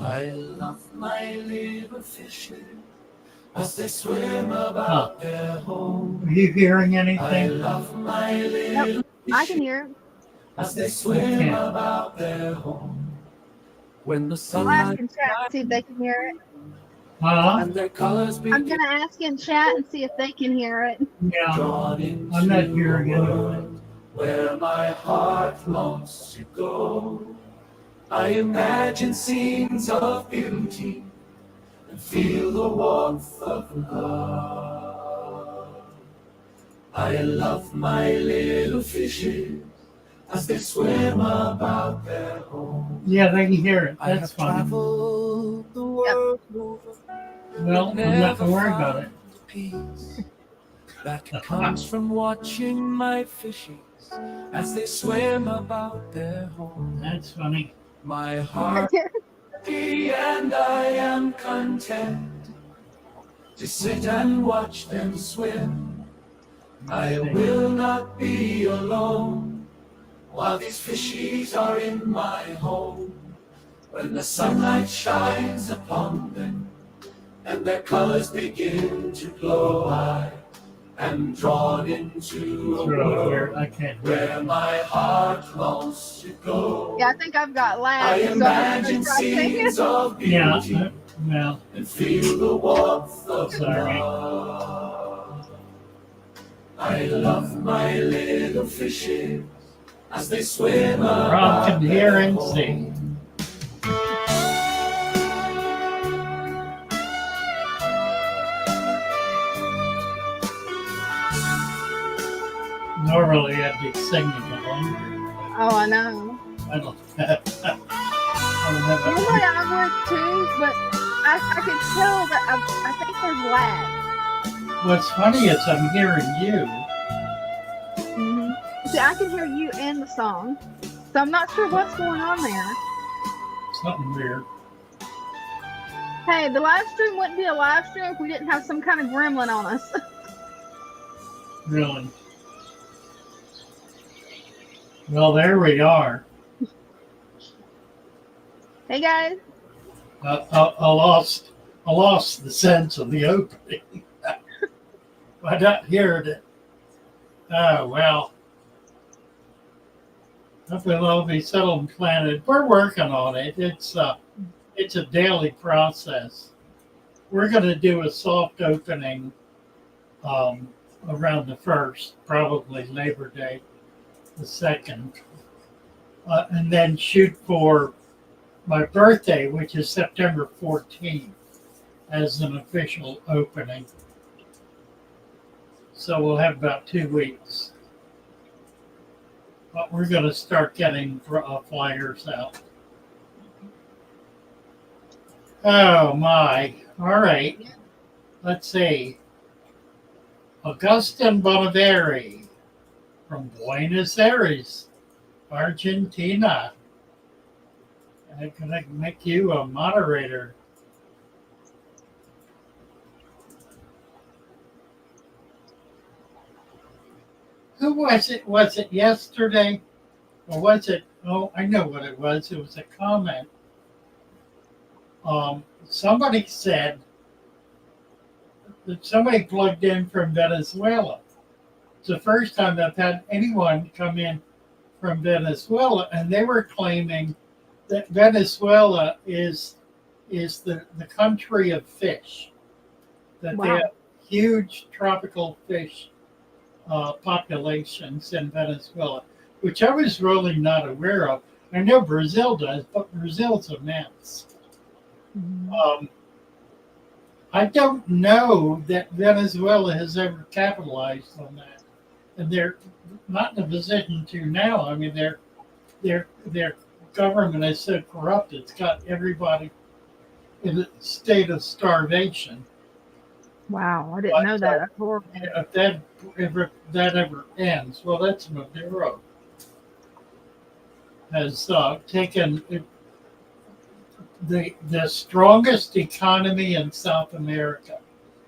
I love my little fishes as they swim about their home. Are you hearing I anything? love my Yep, little I can fishes hear it. as they swim about their home. When the I'll ask sunlight in chat and see if they can hear it. Huh? and their colors I'm begin gonna ask in chat and see if they can hear it. Yeah. drawn into I'm not a hearing anything. world where my heart longs to go. I imagine scenes of beauty and feel the warmth of love. I love my little fishes as they swim about their home. Yeah, they can hear it. I That's have fine. traveled the world over, Well, I'm not never gonna worry about it. found the peace that comes from watching my fishies as they swim about their home. That's funny. My heart is happy and I am content to sit and watch them swim. I will not be alone while these fishies are in my home. When the sunlight shines upon them and their colors begin to glow, I am drawn into a It's real world weird. I can't hear where it. my heart longs to go. Yeah, I think I've got I lag, so I'm imagine gonna try singing. scenes of Yeah. beauty Well, and feel the warmth of sorry. love. I love my little fishes as they swim Rob about can hear their and home. see. Normally I'd be singing along. Oh, I know. I don't have. I don't have Normally I would too, but I could tell that I think there's lag. What's funny is I'm hearing you. See, I can hear you and the song, so I'm not sure what's going on there. Something weird. Hey, the live stream wouldn't be a live stream if we didn't have some kind of gremlin on us. Really. Well, there we are. Hey guys, I lost the sense of the opening. I not heard it. Oh well. Hopefully they'll be settled and planted. We're working on it. It's a daily process. We're going to do a soft opening around the 1st, probably Labor Day, the 2nd, and then shoot for my birthday, which is September 14th, as an official opening. So we'll have about 2 weeks. But we're going to start getting flyers out. Oh my. All right. Let's see. Augustin Bonaveri from Buenos Aires, Argentina. I'm going to make you a moderator. Who was it? Was it yesterday? Or was it? Oh, I know what it was. It was a comment. Somebody said that somebody plugged in from Venezuela. It's the first time I've had anyone come in from Venezuela, and they were claiming that Venezuela is the country of fish. That Wow. they have huge tropical fish populations in Venezuela, which I was really not aware of. I know Brazil does, but Brazil's immense. I don't know that Venezuela has ever capitalized on that, and they're not in a position to now. I mean, their government is so corrupt; it's got everybody in a state of starvation. Wow, I didn't know that. That's horrible. If that ever ends, well, that's Maduro has taken the strongest economy in South America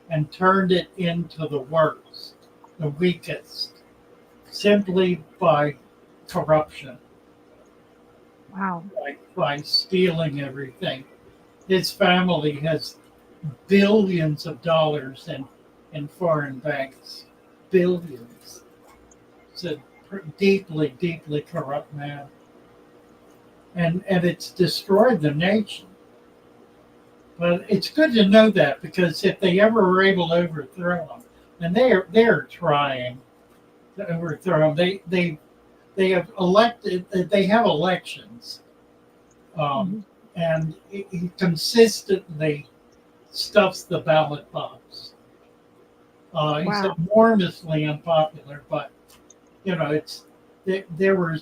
and turned it into the worst, the weakest, simply by corruption. Wow. By stealing everything. his family has billions of dollars in foreign banks. Billions. It's a deeply, deeply corrupt man. And it's destroyed the nation. But it's good to know that, because if they ever were able to overthrow him, and they're trying to overthrow him, they have elected, they have elections, and he consistently stuffs the ballot box. He's enormously unpopular, but it's there were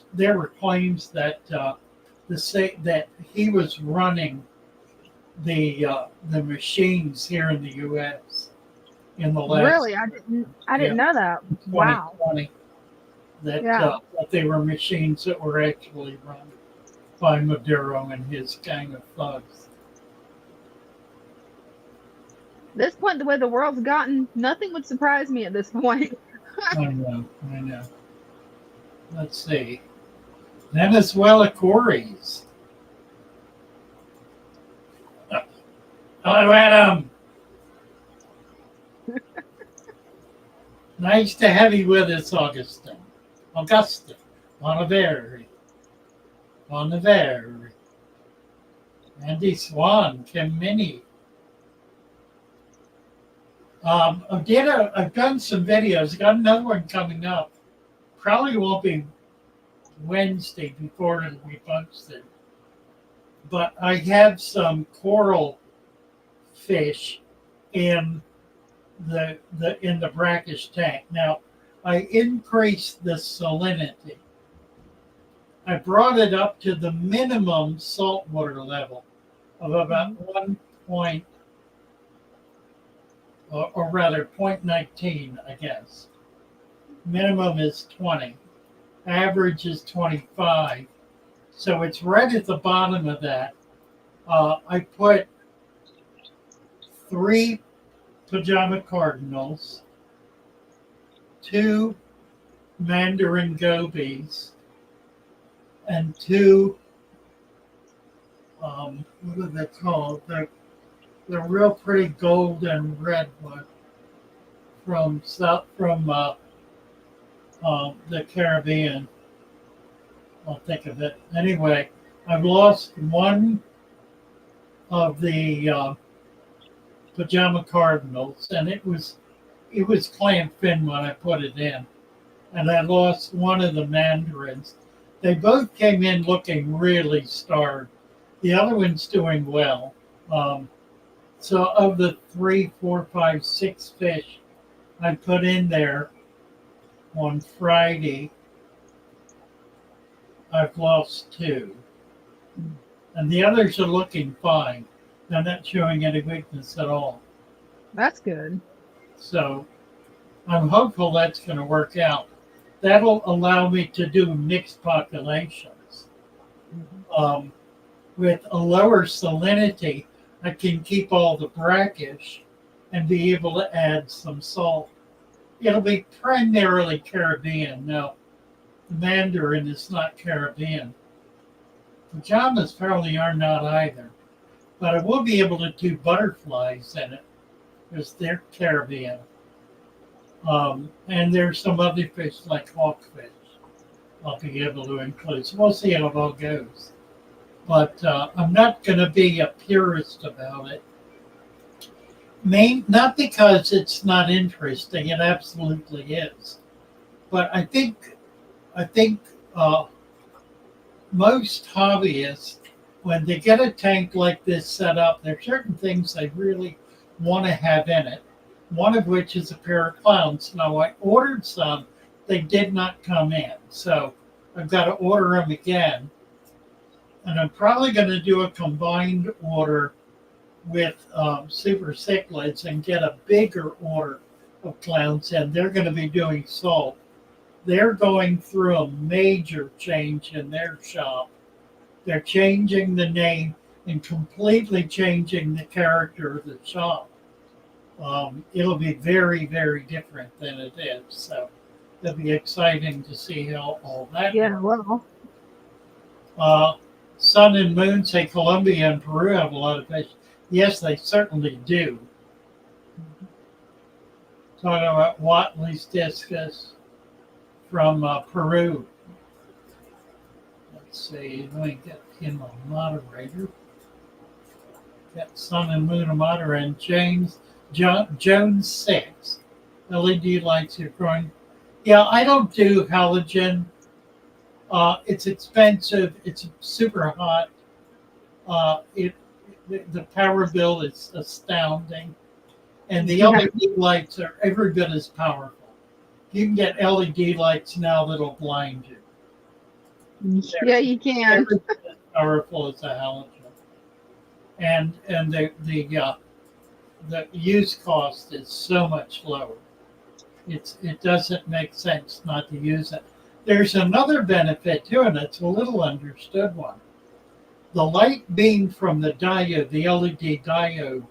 claims that that he was running the machines here in the U.S. in the last Really, I didn't know that. Wow. 2020, that they were machines that were actually run by Maduro and his gang of thugs. At this point, the way the world's gotten, nothing would surprise me at this point. I know. Let's see. Venezuela quarries. Hello, Adam. Nice to have you with us, Augustine. Bonaveri. Andy Swan, Kim Minnie. I've done some videos. Got another one coming up. Probably won't be Wednesday before it'll be posted. But I have some coral fish in the brackish tank. Now, I increased the salinity. I brought it up to the minimum saltwater level of about 0.19, I guess. Minimum is 20. Average is 25. So it's right at the bottom of that. I put 3 pajama cardinals, 2 mandarin gobies, and 2 what are they called? They're real pretty golden red one from the Caribbean. I'll think of it. Anyway, I've lost one of the pajama cardinals, and it was clam fin when I put it in, and I lost one of the mandarins. They both came in looking really starved. The other one's doing well. So of the 3, 4, 5, 6 fish I put in there on Friday, I've lost 2. And the others are looking fine. They're not showing any weakness at all. That's good. So I'm hopeful that's going to work out. That'll allow me to do mixed populations. With a lower salinity, I can keep all the brackish and be able to add some salt. It'll be primarily Caribbean. Now, the mandarin is not Caribbean. Pajamas probably are not either. But I will be able to do butterflies in it because they're Caribbean. And there's some other fish like hawkfish I'll be able to include. So we'll see how it all goes. But I'm not going to be a purist about it. Not because it's not interesting, it absolutely is. But I think most hobbyists, when they get a tank like this set up, there are certain things they really want to have in it. One of which is a pair of clowns. Now, I ordered some. They did not come in. So I've got to order them again. And I'm probably going to do a combined order with super cichlids and get a bigger order of clowns in. They're going to be doing salt. They're going through a major change in their shop. They're changing the name and completely changing the character of the shop. It'll be very, very different than it is. So it'll be exciting to see how all that works. Well. Sun and Moon say Colombia and Peru have a lot of fish. Yes, they certainly do. Talking about Watley's discus from Peru. Let's see, let me get him a moderator. Got Sun and Moon a moderator, and Jones 6. LED lights are growing. Yeah, I don't do halogen. It's expensive. It's super hot. The power bill is astounding, and the LED lights are every bit as powerful. You can get LED lights now that'll blind you. Yeah, you can. Every bit as powerful as a halogen, and the use cost is so much lower. It doesn't make sense not to use it. There's another benefit to it. It's a little understood one. The light beam from the diode, the LED diode,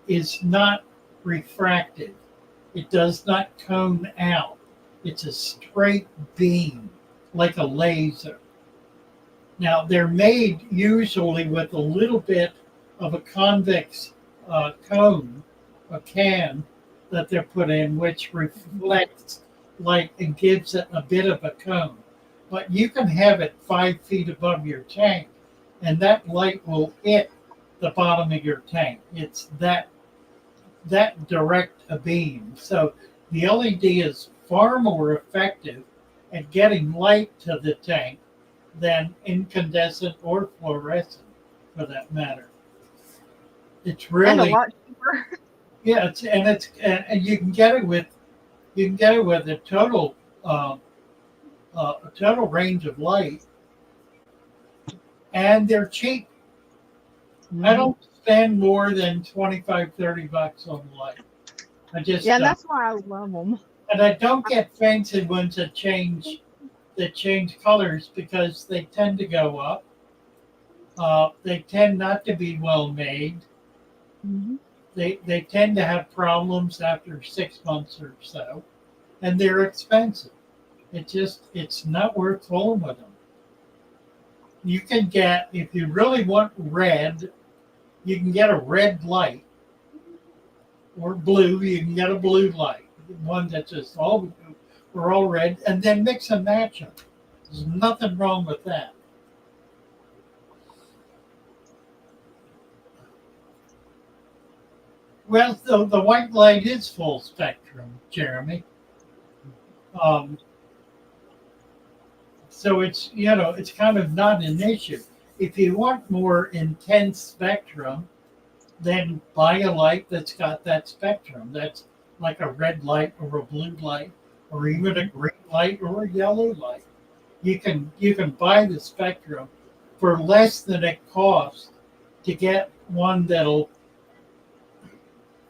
is not refracted. It does not cone out. It's a straight beam, like a laser. Now, they're made usually with a little bit of a convex cone, a can, that they're put in, which reflects light and gives it a bit of a cone. But you can have it 5 feet above your tank, and that light will hit the bottom of your tank. It's that direct a beam. So the LED is far more effective at getting light to the tank than incandescent or fluorescent, for that matter. It's really and a lot cheaper. Yeah, and you can get it with a total range of light, and they're cheap. I don't spend more than $25-$30 on light. I just Yeah, that's why I love them. And I don't get fancy ones that change colors because they tend to go up. They tend not to be well made. Mm-hmm. They tend to have problems after 6 months or so, and they're expensive. It's not worth fooling with them. You can get, if you really want red, you can get a red light, or blue. You can get a blue light, one that's just all red, and then mix and match them. There's nothing wrong with that. Well, the white light is full spectrum, Jeremy. So it's kind of not an issue. If you want more intense spectrum, then buy a light that's got that spectrum. That's like a red light or a blue light, or even a green light or a yellow light. You can buy the spectrum for less than it costs to get one that'll,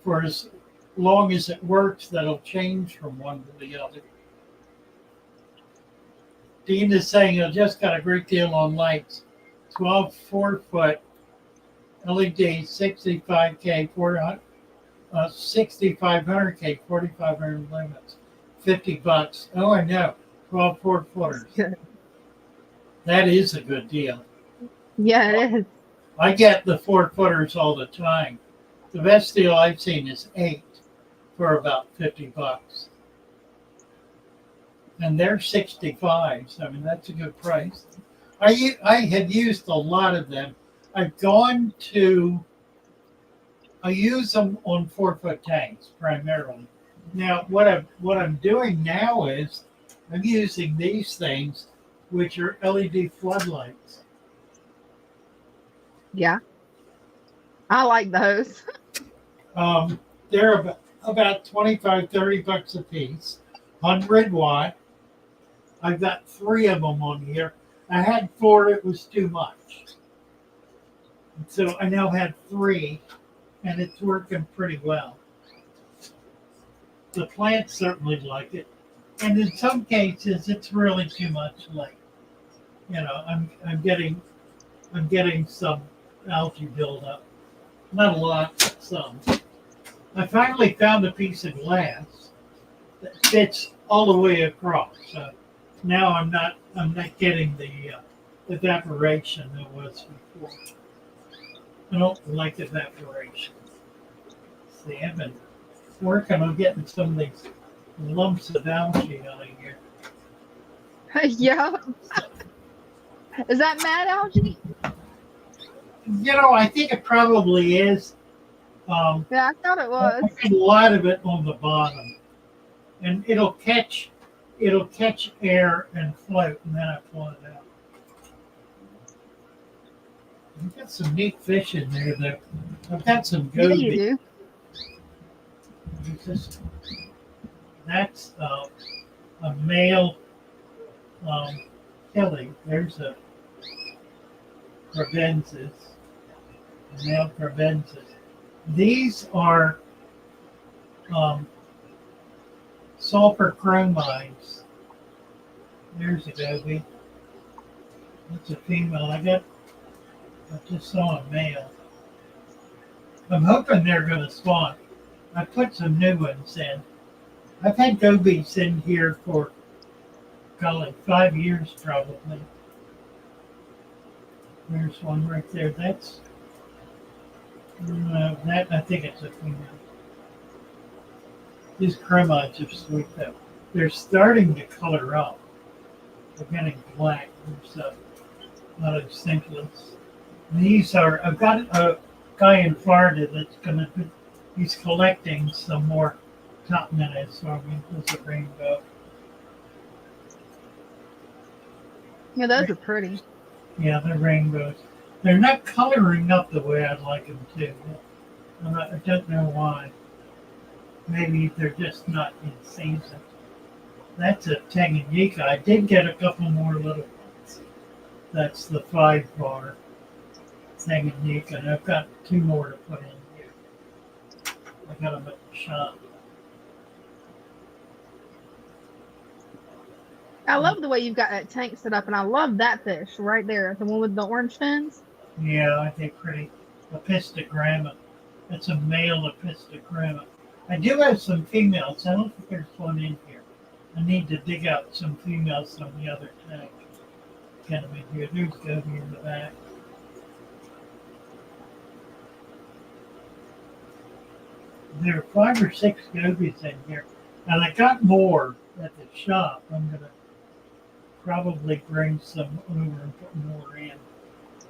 for as long as it works, that'll change from one to the other. Dean is saying I just got a great deal on lights. 12 4-foot LED 65K 6500K 4500 limits, $50. Oh, I know. 12 4-footers. That is a good deal. Yeah, it is. I get the 4-footers all the time. The best deal I've seen is 8 for about $50. And they're 65s. I mean, that's a good price. I have used a lot of them. I use them on 4-foot tanks primarily. Now, what I'm doing now is I'm using these things, which are LED floodlights. Yeah. I like those. They're about $25-$30 a piece, 100 watt. I've got 3 of them on here. I had 4, it was too much. So I now have 3, and it's working pretty well. The plants certainly like it, and in some cases, it's really too much light. I'm getting some algae buildup. Not a lot, but some. I finally found a piece of glass that fits all the way across. So now I'm not getting the evaporation there was before. I don't like evaporation. See, I've been working on getting some of these lumps of algae out of here. Yeah. Is that mad algae? I think it probably is. Yeah, I thought it was. I get a lot of it on the bottom, and it'll catch air and float, and then I pull it out. I've got some neat fish in there, though. I've got some Yeah, goby. you do. That's a male killie. There's a crevensis, a male crevensis. These are sulfur chromides. There's a goby. That's a female. I just saw a male. I'm hoping they're going to spawn. I put some new ones in. I've had gobies in here for, golly, 5 years probably. There's one right there. That's, that I think it's a female. These chromides are sweet though. They're starting to color up. They're getting black. There's a lot of scintillas. These are, I've got a guy in Florida that's he's collecting some more top minnows for me. There's a rainbow. Yeah, those are pretty. Yeah, they're rainbows. They're not coloring up the way I'd like them to. I don't know why. Maybe they're just not in season. That's a Tanganyika. I did get a couple more little ones. That's the 5-bar Tanganyika. And I've got 2 more to put in here. I got them at the shop. I love the way you've got that tank set up, and I love that fish right there, the one with the orange fins. Yeah, I think pretty. Epistogramma. It's a male epistogramma. I do have some females. I don't think there's one in here. I need to dig out some females from the other tank. Get them in here. There's goby in the back. There are 5 or 6 gobies in here, and I got more at the shop. I'm gonna probably bring some over and put more in.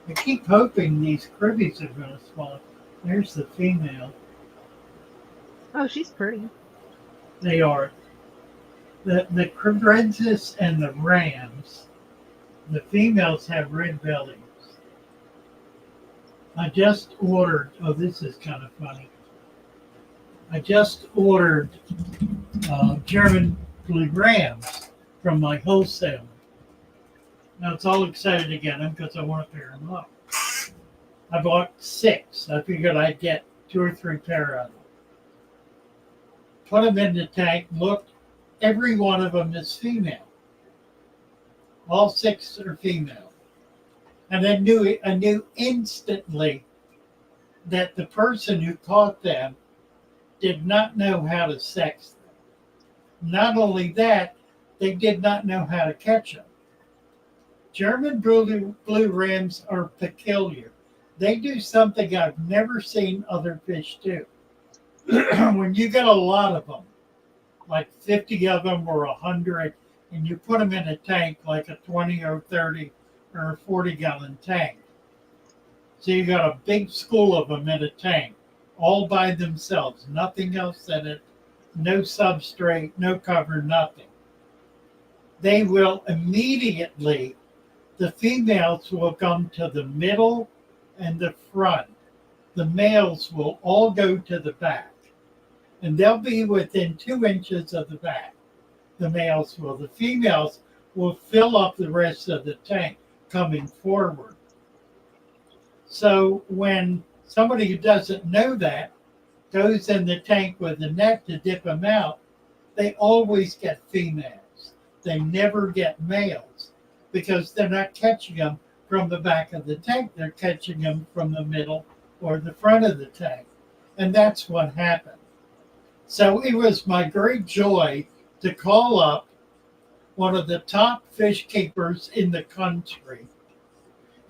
I keep hoping these cribbies are going to spawn. There's the female. Oh, she's pretty. They are. The crevensis and the rams, the females have red bellies. I just ordered, oh, this is kind of funny. I just ordered German blue rams from my wholesaler. Now it's all excited to get them because I want to pair them up. I bought 6. I figured I'd get 2 or 3 pair of them. Put them in the tank, looked, every one of them is female. All 6 are female. And I knew instantly that the person who caught them did not know how to sex them. Not only that, they did not know how to catch them. German blue rams are peculiar. They do something I've never seen other fish do. When you get a lot of them, like 50 of them or 100, and you put them in a tank like a 20 or 30 or a 40-gallon tank. So you got a big school of them in a tank, all by themselves, nothing else in it, no substrate, no cover, nothing. They will immediately, the females will come to the middle and the front. The males will all go to the back. And they'll be within 2 inches of the back. The males will. The females will fill up the rest of the tank coming forward. So when somebody who doesn't know that goes in the tank with a net to dip them out, they always get females. They never get males because they're not catching them from the back of the tank. They're catching them from the middle or the front of the tank. And that's what happened. So it was my great joy to call up one of the top fish keepers in the country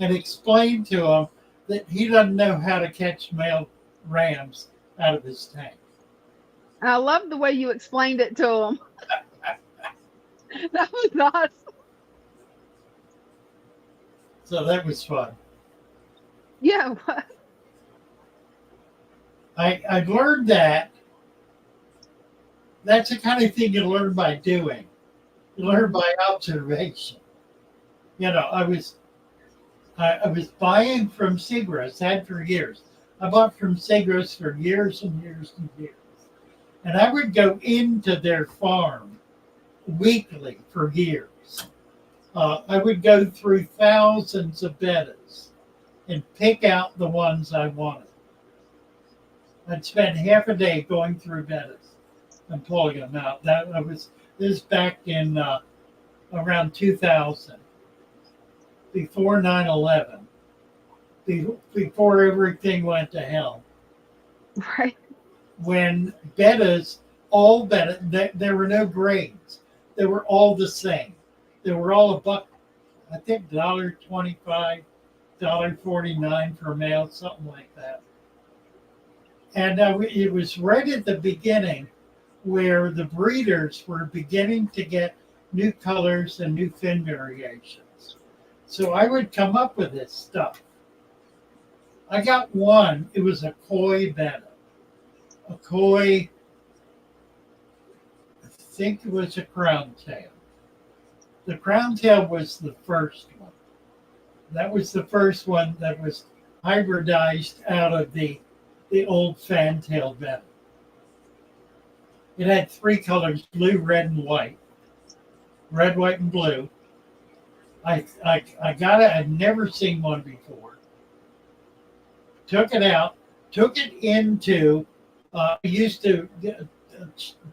and explained to him that he doesn't know how to catch male rams out of his tank. I love the way you explained it to him. That was awesome. So that was fun. Yeah. I learned that. That's the kind of thing you learn by doing. You learn by observation. You know, I was buying from Seagrass, had for years. I bought from Seagrass for years and years and years. And I would go into their farm weekly for years. I would go through thousands of bettas and pick out the ones I wanted. I'd spend half a day going through bettas and pulling them out. This was back in around 2000, before 9/11, before everything went to hell. Right. When bettas, all betta, there were no grades. They were all the same. They were all $1, I think $1.25, $1.49 for male, something like that. And it was right at the beginning where the breeders were beginning to get new colors and new fin variations. So I would come up with this stuff. I got one, it was a koi betta. A koi, I think it was a crown tail. The crown tail was the first one. That was the first one that was hybridized out of the old fantail betta. It had 3 colors, blue, red, and white. Red, white, and blue. I got it. I'd never seen one before. Took it out. Took it into. I used to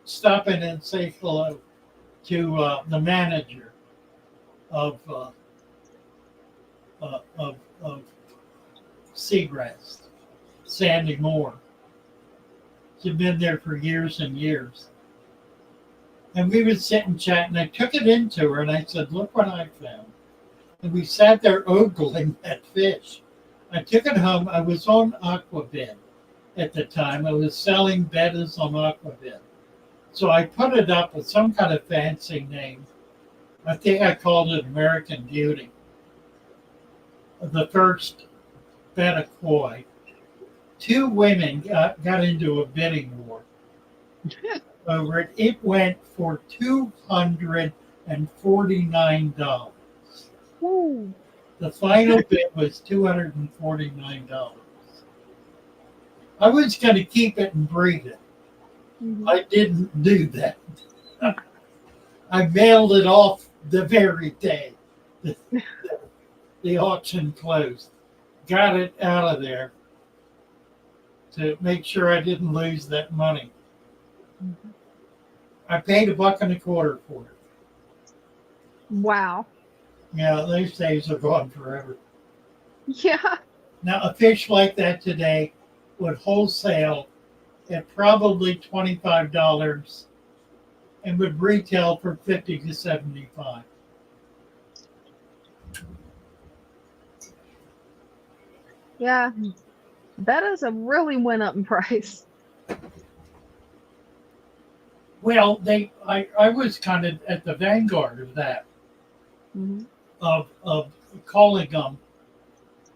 stop in and say hello to the manager of Seagrass, Sandy Moore. She'd been there for years and years. And we would sit and chat, and I took it into her, and I said, look what I found. And we sat there ogling that fish. I took it home. I was on Aquabid at the time. I was selling bettas on Aquabid. So I put it up with some kind of fancy name. I think I called it American Beauty. The first betta koi. 2 women got into a bidding war over it. It went for $249. Ooh. The final bid was $249. I was going to keep it and breed it. Mm-hmm. I didn't do that. I mailed it off the very day the auction closed. Got it out of there to make sure I didn't lose that money. Mm-hmm. I paid $1.25 for it. Wow. Yeah, those days are gone forever. Yeah. Now, a fish like that today would wholesale at probably $25 and would retail for $50 to $75. Yeah. Bettas have really went up in price. Well, I was kind of at the vanguard of that, Mm-hmm. of calling them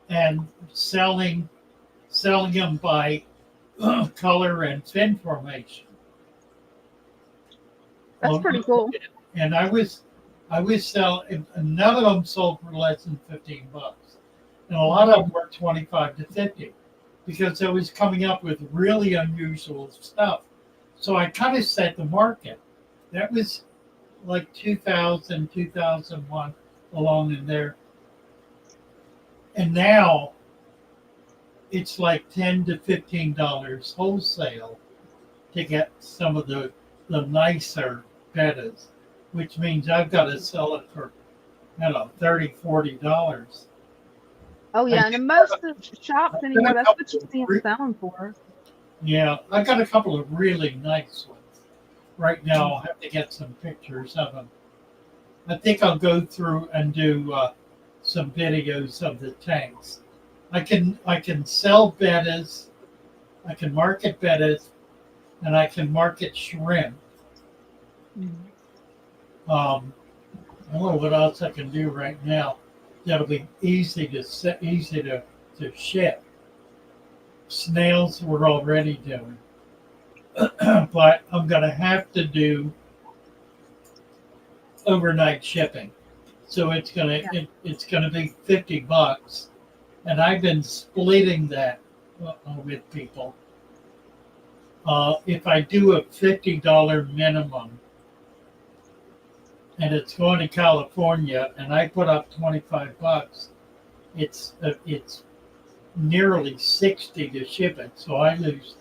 and selling them by color and fin formation. That's pretty cool. And I was selling. None of them sold for less than $15, and a lot of them were $25 to $50, because I was coming up with really unusual stuff. So I kind of set the market. That was like 2000, 2001, along in there. And now it's like $10 to $15 wholesale to get some of the nicer bettas, which means I've got to sell it for, $30, $40. Oh yeah, and in most of the shops anymore, that's what you see them selling for. Yeah, I got a couple of really nice ones. Right now, I'll have to get some pictures of them. I think I'll go through and do some videos of the tanks. I can sell bettas, I can market bettas, and I can market shrimp. I don't know what else I can do right now. That'll be easy to ship. Snails we're already doing, but I'm gonna have to do overnight shipping. So it's gonna be $50, and I've been splitting that with people. If I do a $50 minimum, and it's going to California, and I put up $25, it's nearly $60 to ship it. So I lose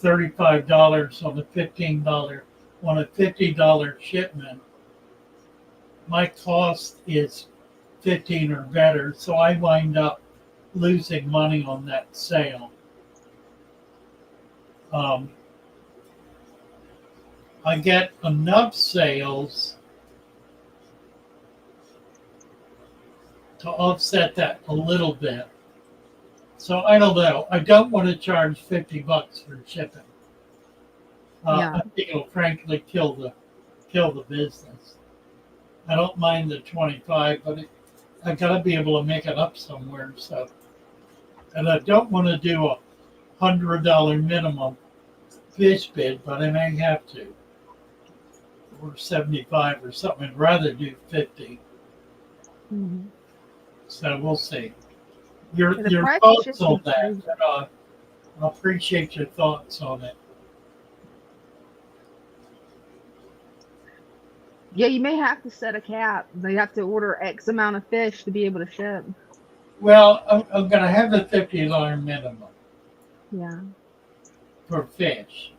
$35 on the $15 on a $50 shipment. My cost is 15 or better, so I wind up losing money on that sale. I get enough sales to offset that a little bit. So I don't know. I don't want to charge $50 for shipping. I think it'll frankly kill the business. I don't mind the 25, but I got to be able to make it up somewhere. So, and I don't want to do a $100 minimum fish bid, but I may have to, or 75 or something. I'd rather do 50. Mm-hmm. So we'll see. Your price thoughts on is crazy. that? I appreciate your thoughts on it. Yeah, you may have to set a cap. They have to order X amount of fish to be able to ship. Well, I'm going to have a $50 minimum Yeah. for fish.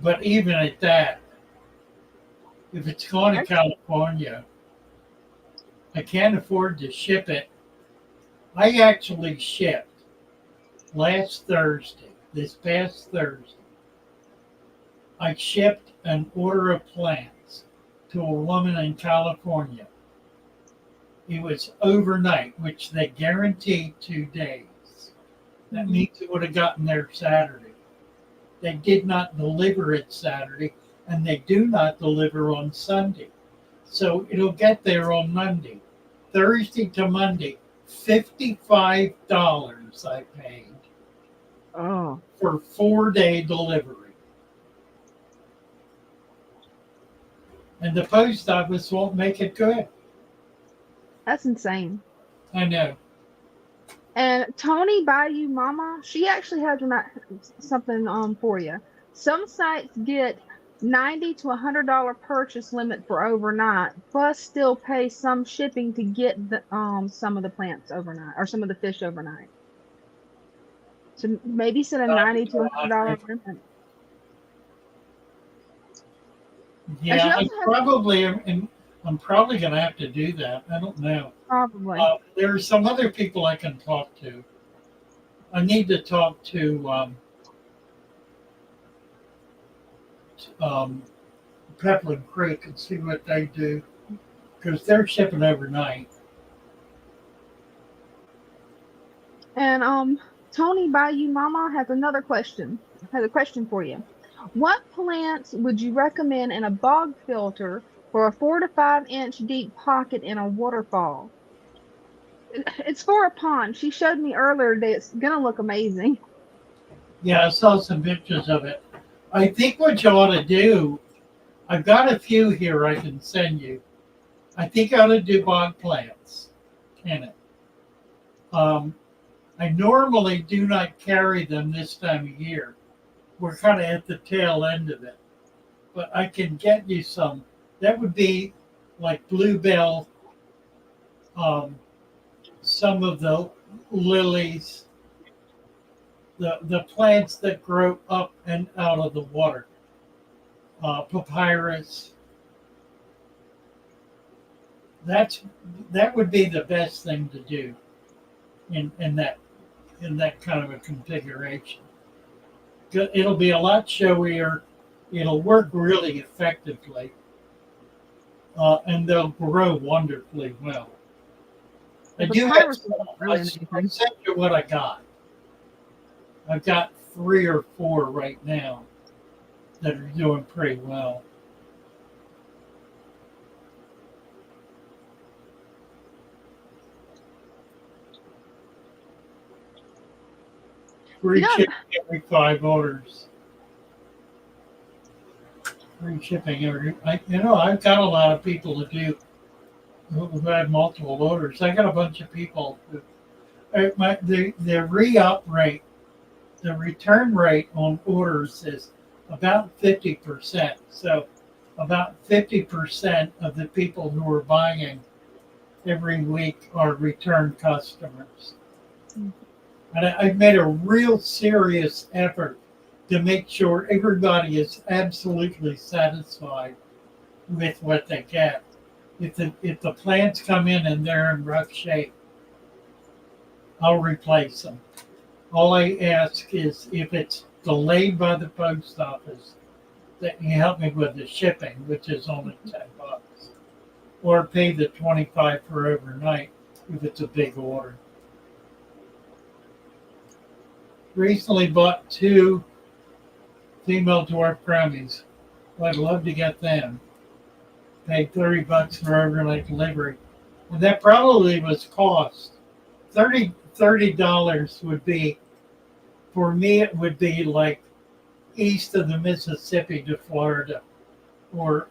But even at that, if it's going to California, I can't afford to ship it. I actually shipped last Thursday, this past Thursday. I shipped an order of plants to a woman in California. It was overnight, which they guaranteed 2 days. That means it would have gotten there Saturday. They did not deliver it Saturday, and they do not deliver on Sunday. So it'll get there on Monday. Thursday to Monday, $55 I paid for 4-day delivery. And the post office won't make it good. That's insane. I know. And Tony Bayou Mama, she actually has something for you. Some sites get $90 to $100 purchase limit for overnight, plus still pay some shipping to get the some of the plants overnight or some of the fish overnight. So maybe set a $90 to $100 limit. Yeah, I'm probably going to have to do that. I don't know. Probably. There are some other people I can talk to. I need to talk to Pepperland Creek and see what they do, because they're shipping overnight. And Tony Bayou Mama has another question. Has a question for you. What plants would you recommend in a bog filter for a 4 to 5 inch deep pocket in a waterfall? It's for a pond. She showed me earlier that it's gonna look amazing. Yeah, I saw some pictures of it. I think what you ought to do, I've got a few here I can send you. I think I ought to do bog plants in it. I normally do not carry them this time of year. We're kind of at the tail end of it. But I can get you some. That would be like bluebell, some of the lilies, the plants that grow up and out of the water, papyrus. That would be the best thing to do in that kind of a configuration. It'll be a lot showier. It'll work really effectively. and they'll grow wonderfully well. I The do have pirates some. don't I really anything. sent you what I got. I've got 3 or 4 right now that are doing pretty well. Free You know, shipping every 5 orders. Free shipping every. I've got a lot of people to do who've had multiple orders. I got a bunch of people who, the re-up rate, the return rate on orders is about 50%. So about 50% of the people who are buying every week are return customers. And I've made a real serious effort to make sure everybody is absolutely satisfied with what they get. If the plants come in and they're in rough shape, I'll replace them. All I ask is if it's delayed by the post office, that you help me with the shipping, which is only $10, or pay the $25 for overnight if it's a big order. Recently bought 2 female dwarf crummies. I'd love to get them. Paid $30 for overnight delivery. And that probably was cost. $30 would be, for me, it would be like east of the Mississippi to Florida or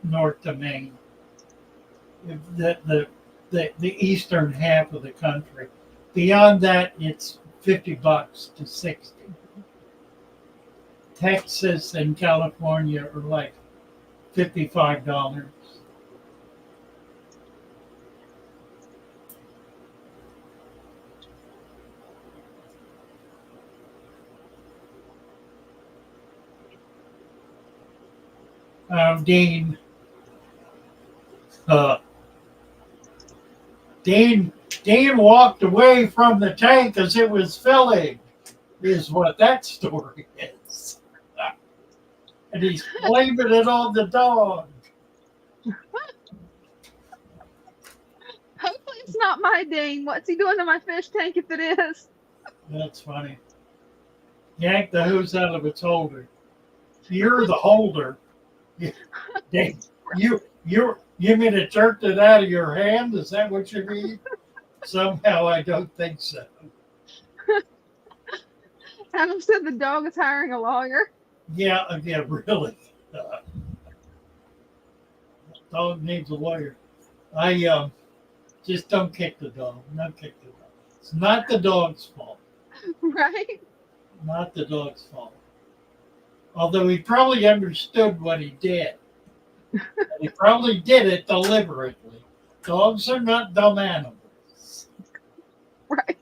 north to Maine. The eastern half of the country. Beyond that, it's $50 to $60. Texas and California are like $55. Dean, Dean walked away from the tank as it was filling, is what that story is. And he's blaming it on the dog. Hopefully it's not my Dean. What's he doing to my fish tank if it is? That's funny. Yank the hose out of its holder. You're the holder. Dean, you mean to jerk it out of your hand? Is that what you mean? Somehow I don't think so. Adam said the dog is hiring a lawyer. Yeah, really. Dog needs a lawyer. I just don't kick the dog. Don't kick the dog. It's not the dog's fault. Right? Not the dog's fault. Although he probably understood what he did. And he probably did it deliberately. Dogs are not dumb animals. Right.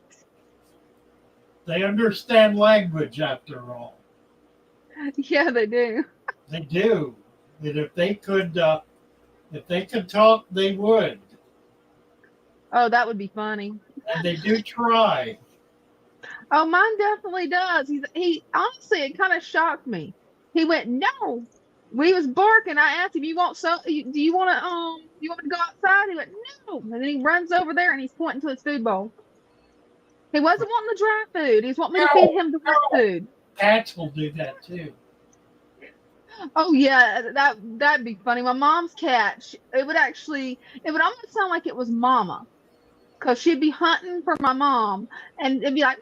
They understand language after all. Yeah, they do. They do. And if they could talk, they would. Oh, that would be funny. And they do try. Oh, mine definitely does. He honestly, it kind of shocked me. He went, no. We was barking. I asked him, do you want me to go outside? He went, no. And then he runs over there and he's pointing to his food bowl. He wasn't wanting the dry food. He's wanting me to feed him the wet food. Cats will do that too. Oh yeah, that'd be funny. My mom's cat, it would almost sound like it was Mama, because she'd be hunting for my mom, and it'd be like,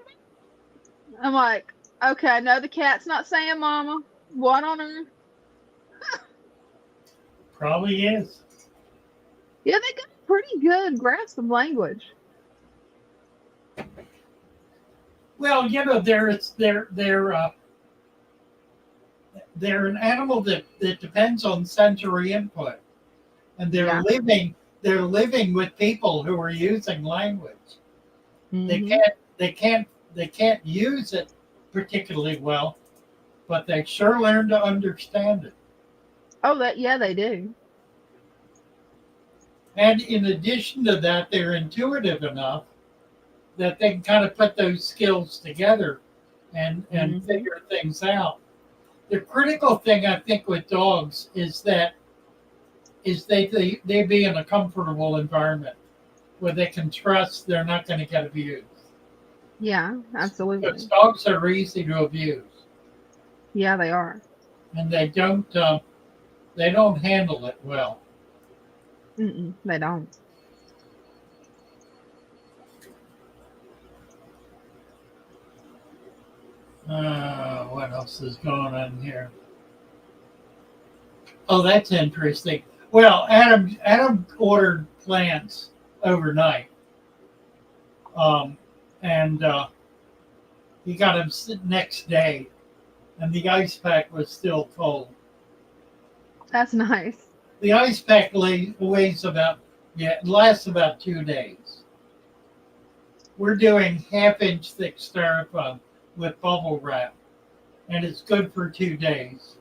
I'm like, okay, I know the cat's not saying Mama. What on earth? Probably is. Yeah, they got a pretty good grasp of language. Well, they're an animal that depends on sensory input, and they're living with people who are using language. Mm-hmm. They can't use it particularly well, but they sure learn to understand it. Oh, they do. And in addition to that, they're intuitive enough that they can kind of put those skills together and figure things out. The critical thing I think with dogs is that is they be in a comfortable environment where they can trust they're not going to get abused. Yeah, Because absolutely. dogs are easy to abuse, Yeah, they are. and they don't handle it well. Mm-mm, they don't. What else is going on here? Oh, that's interesting. Well, Adam ordered plants overnight, um, and he got them next day, and the ice pack was still cold. That's nice. The ice pack weighs about, yeah, it lasts about 2 days. We're doing half-inch thick styrofoam with bubble wrap, and it's good for 2 days.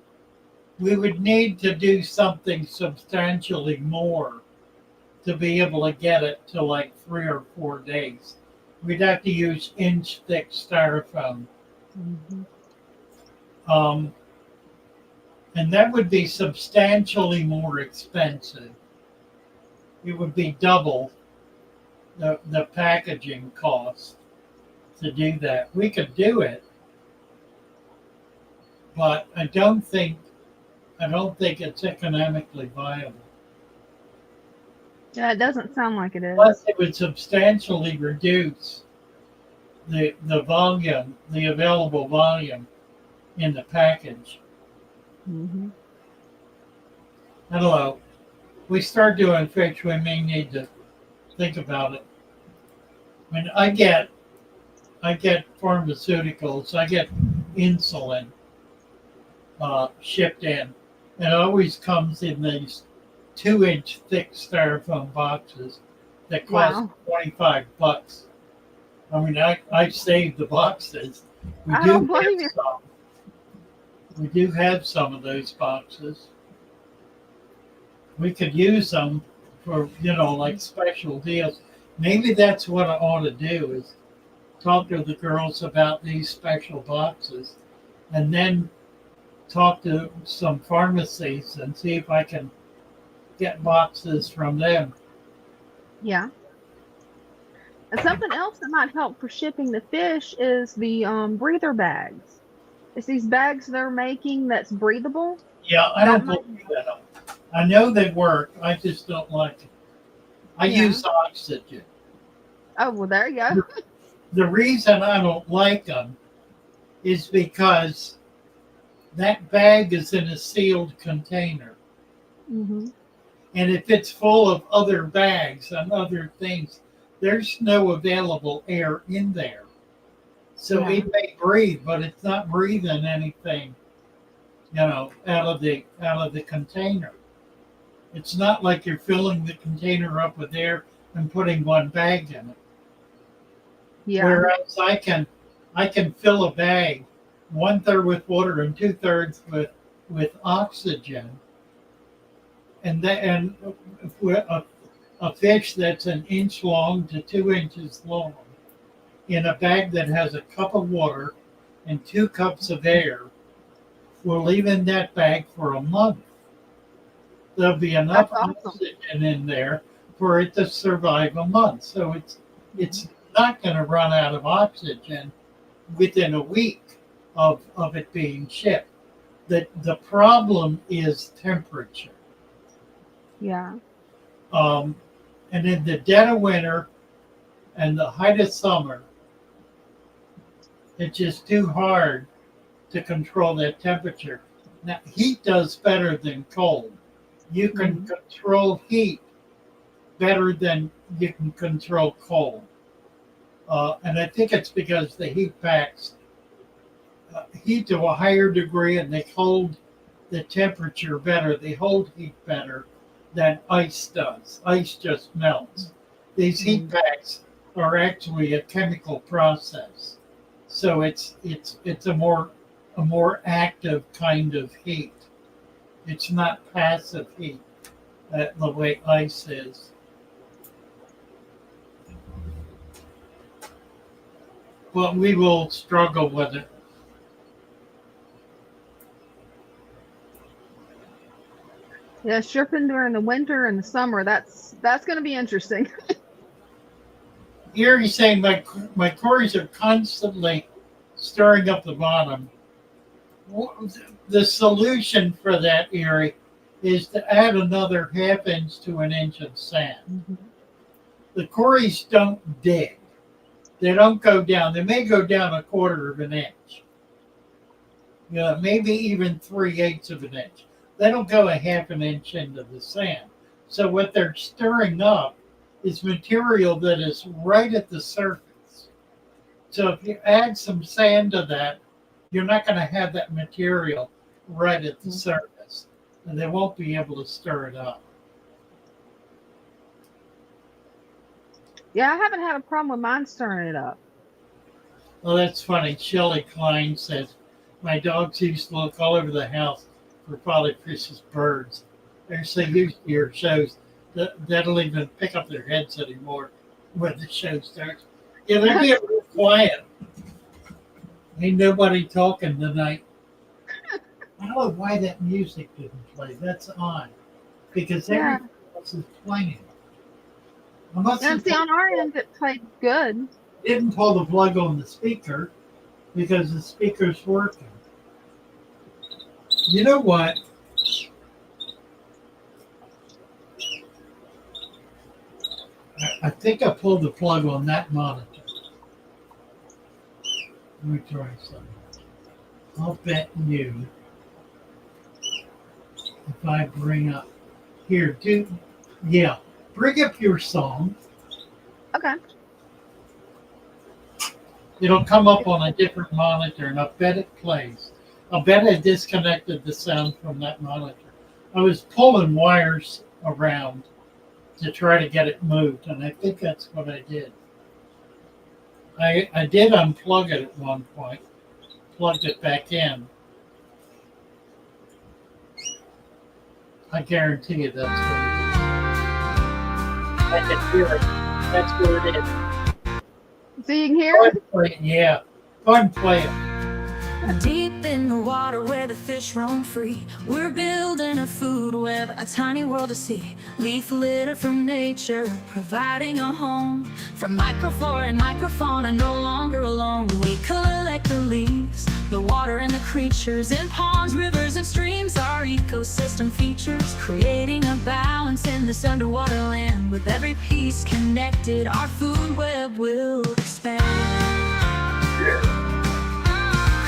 We would need to do something substantially more to be able to get it to like 3 or 4 days. We'd have to use inch thick styrofoam. Hmm. Um, and that would be substantially more expensive. It would be double the packaging cost to do that. We could do it, but I don't think it's economically viable. Yeah, it doesn't sound like it Plus, is. it would substantially reduce the volume, the available volume in the package. Hmm. I don't know. We start doing fish, we may need to think about it. I mean, I get pharmaceuticals, I get insulin shipped in. And it always comes in these 2 inch thick styrofoam boxes that cost Wow. $25. I mean, I saved the boxes. We I do don't have blame you. some. We do have some of those boxes. We could use them for, like special deals. Maybe that's what I ought to do is talk to the girls about these special boxes and then talk to some pharmacies and see if I can get boxes from them. Yeah. And something else that might help for shipping the fish is the breather bags. It's these bags they're making that's breathable. Yeah, I That don't might, believe that. I know they work. I just don't like it. I yeah. use oxygen. Oh, well, there you go. The reason I don't like them is because that bag is in a sealed container. Hmm. And if it's full of other bags and other things, there's no available air in there. So Yeah. it may breathe, but it's not breathing anything, out of the container. It's not like you're filling the container up with air and putting one bag in it. Yeah. Whereas I can fill a bag 1/3 with water and 2/3 with oxygen, and a fish that's an inch long to 2 inches long in a bag that has a cup of water and 2 cups of air will leave in that bag for a month. There'll be enough That's awesome. oxygen in there for it to survive a month. So it's not going to run out of oxygen within a week of it being shipped. The problem is temperature. Yeah. Um, and in the dead of winter and the height of summer, it's just too hard to control that temperature. Now, heat does better than cold. You can Hmm. control heat better than you can control cold. And I think it's because the heat packs heat to a higher degree and they hold the temperature better. They hold heat better than ice does. Ice just melts. These heat Hmm. packs are actually a chemical process. So it's a more active kind of heat. It's not passive heat the way ice is. But we will struggle with it. Yeah, stripping during the winter and the summer. That's going to be interesting. Erie's saying my cories are constantly stirring up the bottom. The solution for that, Erie, is to add another half inch to an inch of sand. The cories don't dig. They don't go down. They may go down a quarter of an inch. Maybe even 3/8 of an inch. They don't go a half an inch into the sand. So what they're stirring up is material that is right at the surface. So if you add some sand to that, you're not going to have that material right at the surface, and they won't be able to stir it up. Yeah, I haven't had a problem with mine stirring it up. Well, that's funny. Shelley Klein says, my dogs used to look all over the house for Father Chris's birds. They're so used to your shows that they don't even pick up their heads anymore when the show starts. Yeah, they're getting real quiet. Ain't nobody talking tonight. I don't know why that music didn't play. That's odd. Because everything else is playing. And see, on our end, it played good. Didn't pull the plug on the speaker because the speaker's working. You know what? I think I pulled the plug on that monitor. Let me try something. I'll bet you if I bring up here, bring up your song. Okay. It'll come up on a different monitor, and I bet it plays. I bet I disconnected the sound from that monitor. I was pulling wires around to try to get it moved, and I think that's what I did. I did unplug it at one point, plugged it back in. I guarantee you that's what it is. I can hear it. That's what it is. So you can hear Go it? ahead and play it. Yeah. Go ahead and play it. Deep in the water where the fish roam free, we're building a food web, a tiny world to see. Leaf litter from nature, providing a home. From microflora and microfauna, no longer alone. We collect the leaves, the water and the creatures in ponds, rivers and streams. Our ecosystem features, creating a balance in this underwater land. With every piece connected, our food web will expand.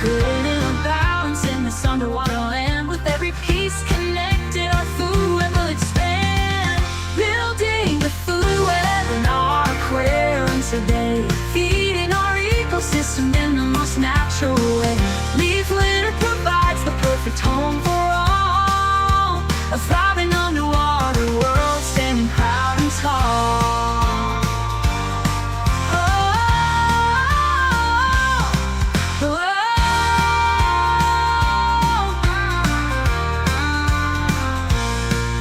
Creating a balance in this underwater land. With every piece connected, our food web will expand. Building the food web in our aquarium today, feeding our ecosystem in the most natural way. Leaf litter provides the perfect home for all, a thriving underwater world standing proud and tall.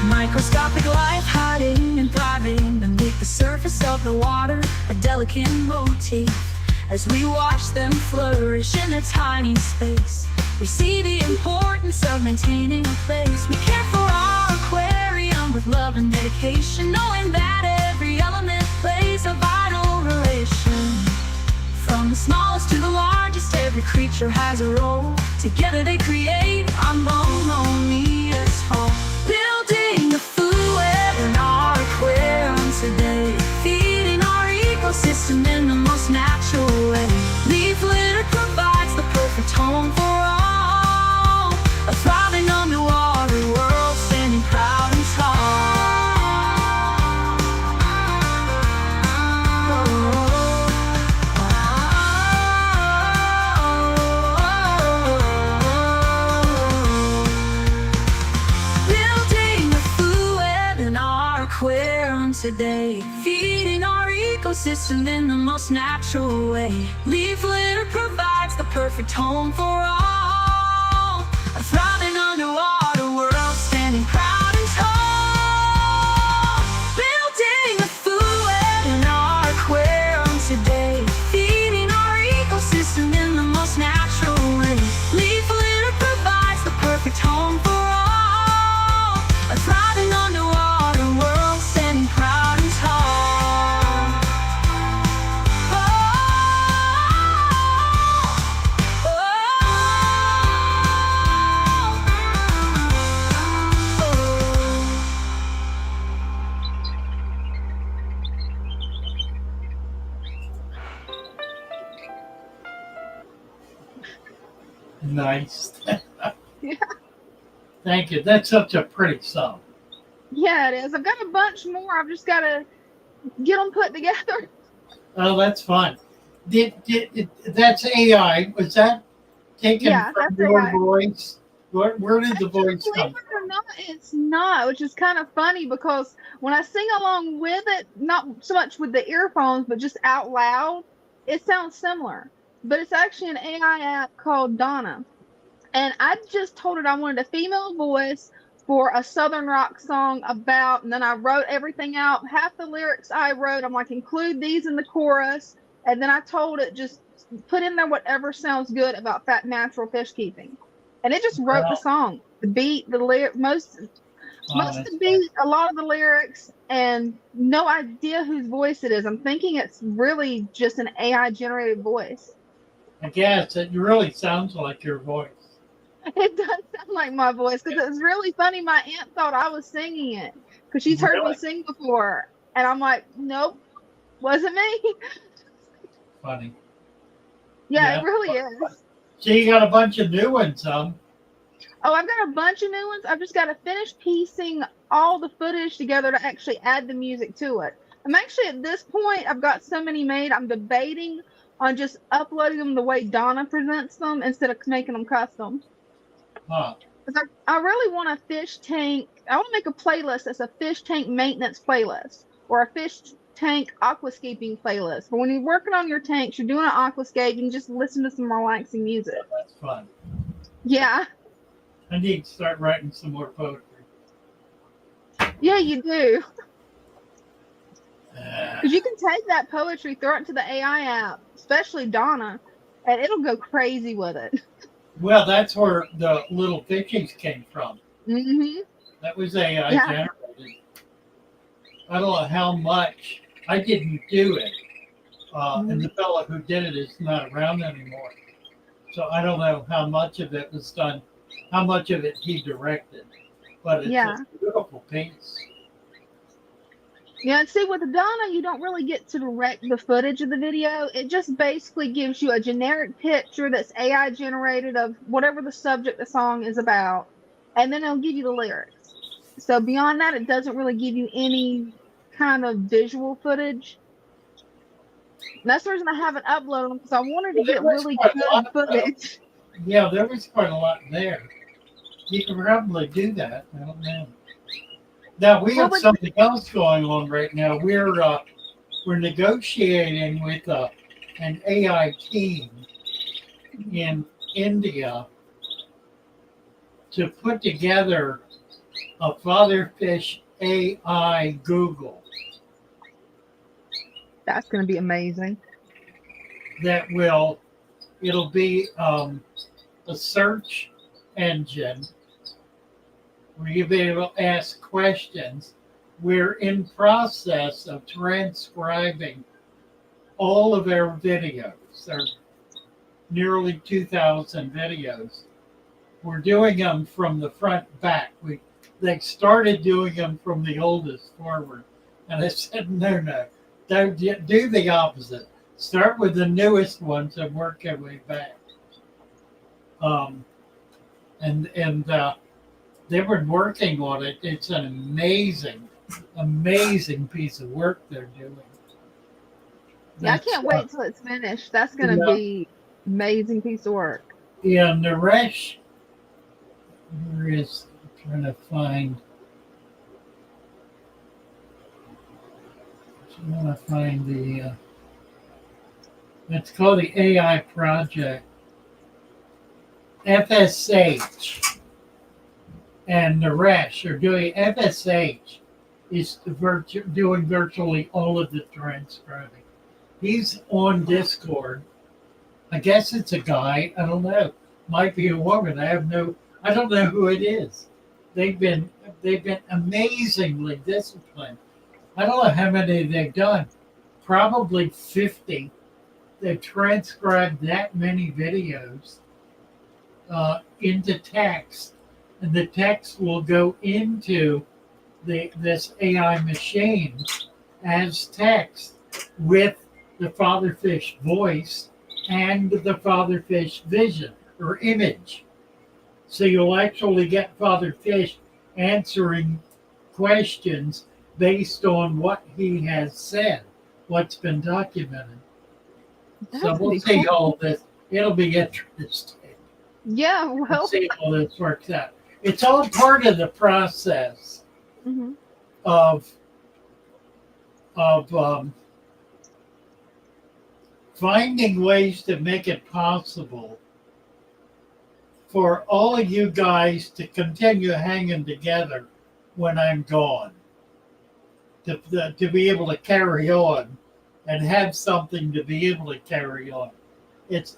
Microscopic life hiding and thriving beneath the surface of the water, a delicate motif. As we watch them flourish in a tiny space, we see the importance of maintaining a place. We care for our aquarium with love and dedication, knowing that every element plays a vital relation. From the smallest to the largest, every creature has a role. Together they create our monotonous home. Building the food web in our aquarium today, feeding our ecosystem in the most natural way. Leaf litter provides the perfect home for all, a thriving underwater world standing proud and tall. Aquarium today, feeding our ecosystem in the most natural way. Leaf litter provides the perfect home for all, a thriving underwater world standing proud and tall. Building a food web in our aquarium today, feeding our ecosystem in the most natural way. Leaf litter provides the perfect home for all, a thriving Nice. Yeah. Thank you. That's such a pretty song. Yeah, it is. I've got a bunch more. I've just got to get them put together. Oh, that's fun. That's AI. Was that taken Yeah, from that's your AI. voice? Where did the Actually, voice believe come it or not, it's not, which is kind of funny because when I sing along with it, not so much with the earphones, but just out loud, it sounds similar. But it's actually an AI app called Donna. And I just told it I wanted a female voice for a Southern rock song about, and then I wrote everything out. Half the lyrics I wrote, I'm like, include these in the chorus. And then I told it just put in there whatever sounds good about fat natural fish keeping. And it just from? wrote the song, the beat, the lyric, most of That's the fun. beat, a lot of the lyrics, and no idea whose voice it is. I'm thinking it's really just an AI generated voice. I guess it really sounds like your voice. It does sound like my voice because it was really funny. My aunt thought I was singing it because she's heard me Really sing before. And I'm like, nope, wasn't me. funny. Yeah, it Yeah. really is. So you got a bunch of new ones, Oh, I've got a bunch of new ones. I've just got to finish piecing all the footage together to actually add the music to it. I'm actually at this point, I've got so many made, I'm debating on just uploading them the way Donna presents them instead of making them custom. huh? 'Cause I really want a fish tank. I want to make a playlist that's a fish tank maintenance playlist or a fish tank aquascaping playlist. But when you're working on your tanks, you're doing an aquascape, you can just listen to some relaxing music. That's fun. Yeah, I need to start writing some more poetry. yeah, you do. Uh, Because you can take that poetry, throw it into the AI app, especially Donna, and it'll go crazy with it. well, that's where the little fishies came from. Hmm. That was AI Yeah. generated. I don't know how much. I didn't do it, and the fellow who did it is not around anymore. So I don't know how much of it was done, how much of it he directed. But it's Yeah. a beautiful piece. Yeah, and see, with Donna, you don't really get to direct the footage of the video. It just basically gives you a generic picture that's AI generated of whatever the subject the song is about, and then it'll give you the lyrics. So beyond that, it doesn't really give you any kind of visual footage. And that's the reason I haven't uploaded them because I wanted to Well, there get was really quite a good lot, though. footage. Yeah, there was quite a lot there. You can probably do that. I don't know. Now we Well, have but something else going on right now. We're negotiating with an AI team in India to put together a fatherfish AI Google that's going to be amazing. that it'll be a search engine where you'll be able to ask questions. We're in process of transcribing all of our videos. There are nearly 2,000 videos. We're doing them from the front back. They started doing them from the oldest forward, and I said, no, don't do the opposite. Start with the newest ones and work our way back. Um, and they've been working on it. It's an amazing piece of work they're doing. Yeah, I That's can't wait till it's finished. That's going to yeah, be amazing piece of work. yeah. Naresh, where is I'm trying to find? I want to find the. It's called the AI project. FSH and Naresh are doing FSH is doing virtually all of the transcribing. He's on Discord. I guess it's a guy. I don't know. Might be a woman. I don't know who it is. They've been amazingly disciplined. I don't know how many they've done. Probably 50. They've transcribed that many videos into text, and the text will go into this AI machine as text with the fatherfish voice and the fatherfish vision or image. So you'll actually get Father Fish answering questions based on what he has said, what's been documented. That's So gonna we'll be see cool. all this. It'll be interesting. Yeah, We'll well. see how this works out. It's all part of the process Hmm. of of finding ways to make it possible for all of you guys to continue hanging together when I'm gone, to be able to carry on and have something to be able to carry on. That's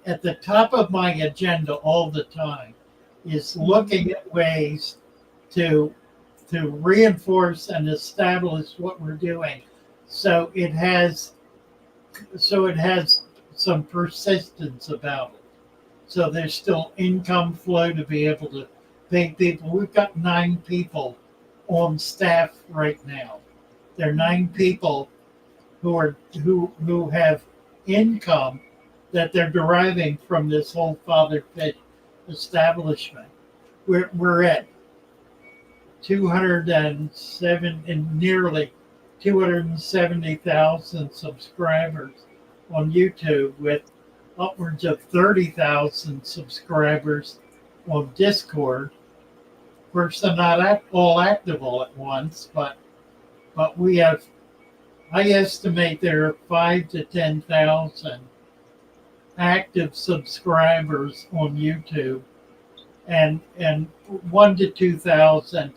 at the top of my agenda all the time, is looking at ways to reinforce and establish what we're doing, so it has some persistence about it. So there's still income flow to be able to pay people. We've got 9 people on staff right now. There are 9 people who have income that they're deriving from this whole Father Fish establishment. We're at 207 and nearly 270,000 subscribers on YouTube, with upwards of 30,000 subscribers on Discord. Of course, they're not all active all at once, but we have. I estimate there are 5 to 10,000 active subscribers on YouTube, and 1 to 2,000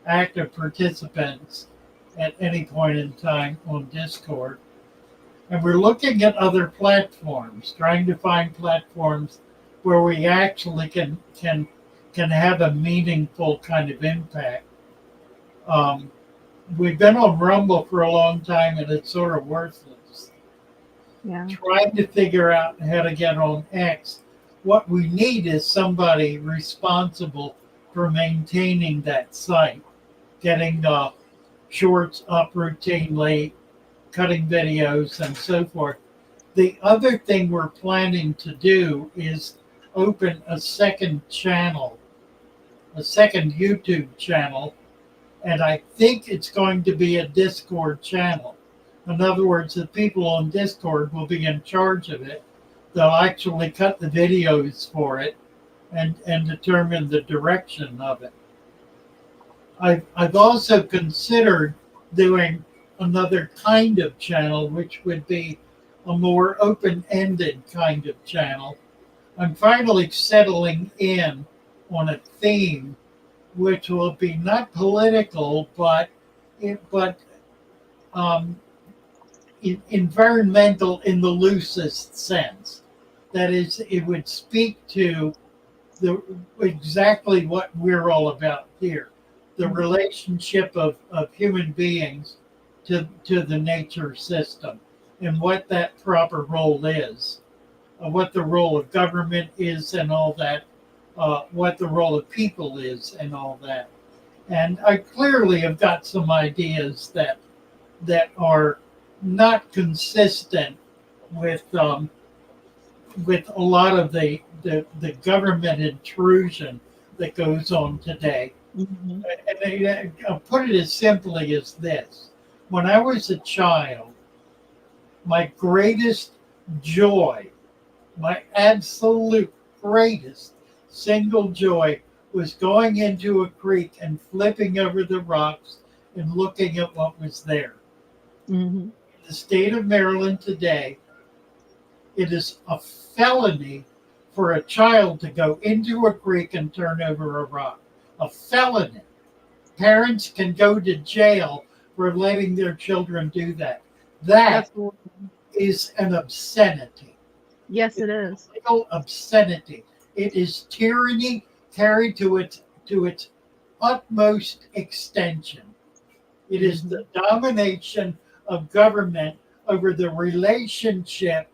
active participants at any point in time on Discord. And we're looking at other platforms, trying to find platforms where we actually can have a meaningful kind of impact. We've been on Rumble for a long time, and it's sort of worthless. Yeah. Trying to figure out how to get on X. What we need is somebody responsible for maintaining that site, getting shorts up routinely, cutting videos, and so forth. The other thing we're planning to do is open a second channel, a second YouTube channel, and I think it's going to be a Discord channel. In other words, the people on Discord will be in charge of it. They'll actually cut the videos for it and determine the direction of it. I've also considered doing another kind of channel, which would be a more open-ended kind of channel. I'm finally settling in on a theme which will be not political, but um, environmental in the loosest sense. That is, it would speak to exactly what we're all about here, the relationship of human beings to the nature system, and what that proper role is, what the role of government is and all that, what the role of people is and all that. And I clearly have got some ideas that are not consistent with a lot of the government intrusion that goes on today. Mm-hmm. And I'll put it as simply as this. When I was a child, my greatest joy, my absolute greatest single joy, was going into a creek and flipping over the rocks and looking at what was there. Mm-hmm. In the state of Maryland today, it is a felony for a child to go into a creek and turn over a rock. A felony. Parents can go to jail for letting their children do that. That Absolutely. is an obscenity. Yes, it is. Legal obscenity. It is tyranny carried to its utmost extension. It is the domination of government over the relationship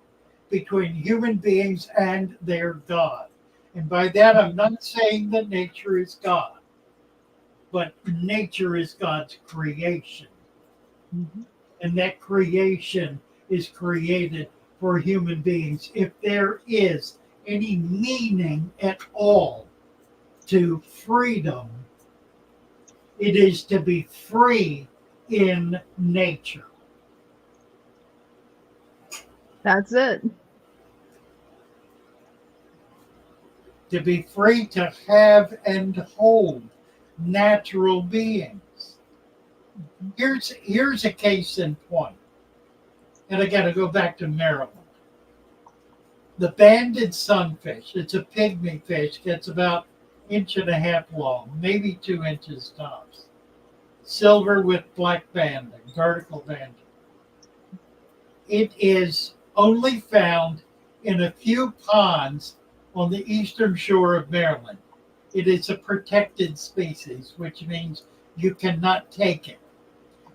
between human beings and their God. And by that, I'm not saying that nature is God, but nature is God's creation. Mm-hmm. And that creation is created for human beings. If there is any meaning at all to freedom, it is to be free in nature. That's it. To be free to have and hold natural beings. Here's a case in point. And I got to go back to Maryland. The banded sunfish, it's a pygmy fish, gets about 1.5 inches long, maybe 2 inches tops. Silver with black banding, vertical banding. It is only found in a few ponds on the eastern shore of Maryland. It is a protected species, which means you cannot take it.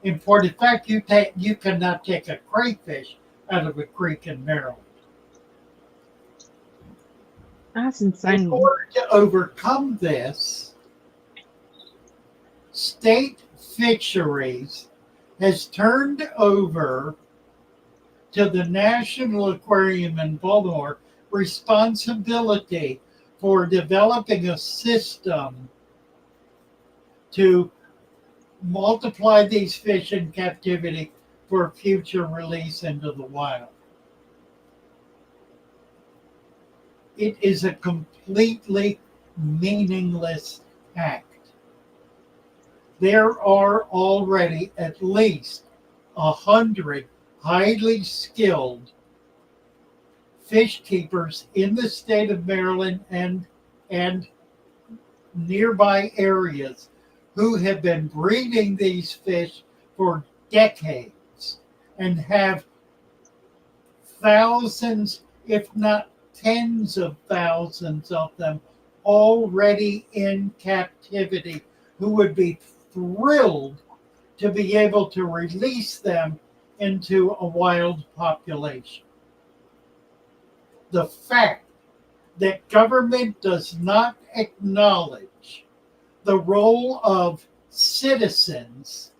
In fact, you cannot take a crayfish out of a creek in Maryland. That's In insane. order to overcome this, state fisheries has turned over to the National Aquarium in Baltimore responsibility for developing a system to multiply these fish in captivity for future release into the wild. It is a completely meaningless act. There are already at least 100 highly skilled fish keepers in the state of Maryland and nearby areas who have been breeding these fish for decades and have thousands, if not tens of thousands of them already in captivity, who would be thrilled to be able to release them into a wild population. The fact that government does not acknowledge the role of citizens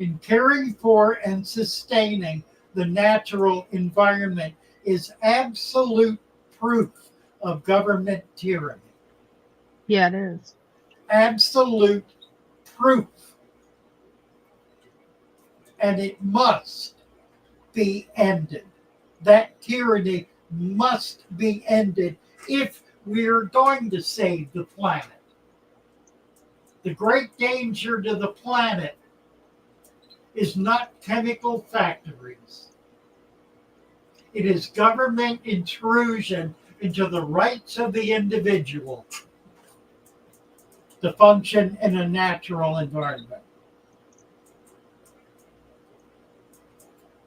in caring for and sustaining the natural environment is absolute proof of government tyranny. Yeah, it is. Absolute proof. And it must be ended. That tyranny must be ended if we're going to save the planet. The great danger to the planet is not chemical factories. It is government intrusion into the rights of the individual to function in a natural environment.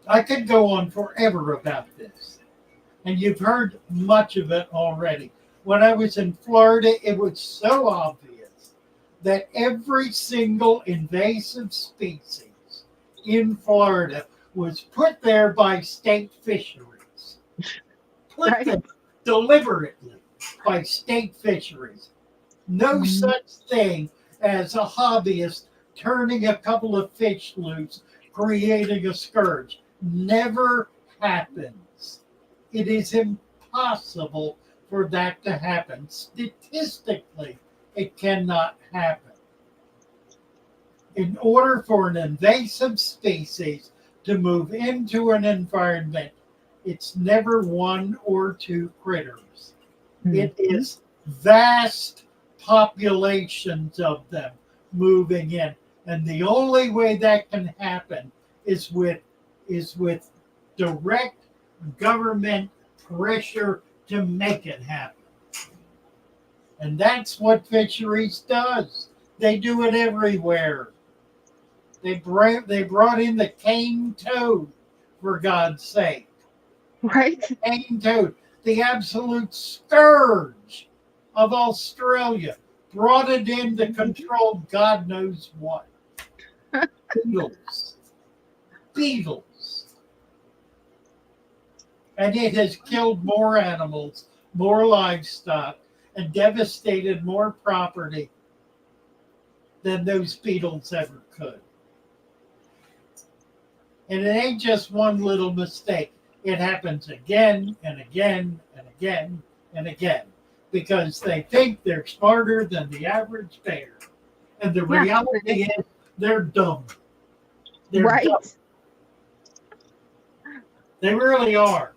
I could go on forever about this, and you've heard much of it already. When I was in Florida, it was so obvious that every single invasive species in Florida was put there by state fisheries. Put Right. them deliberately by state fisheries. No such thing as a hobbyist turning a couple of fish loose, creating a scourge. Never happens. It is impossible for that to happen. Statistically, it cannot happen. In order for an invasive species to move into an environment, it's never one or two critters. It is vast populations of them moving in. And the only way that can happen is with direct government pressure to make it happen. And that's what fisheries does. They do it everywhere. They brought in the cane toad, for God's sake. Right? Cane toad, the absolute scourge of Australia, brought it in to control God knows what. Beetles. And it has killed more animals, more livestock, and devastated more property than those beetles ever could. And it ain't just one little mistake. it happens again and again and again and again because they think they're smarter than the average bear. And the Yeah. reality is they're dumb. They're Right. dumb. They really are.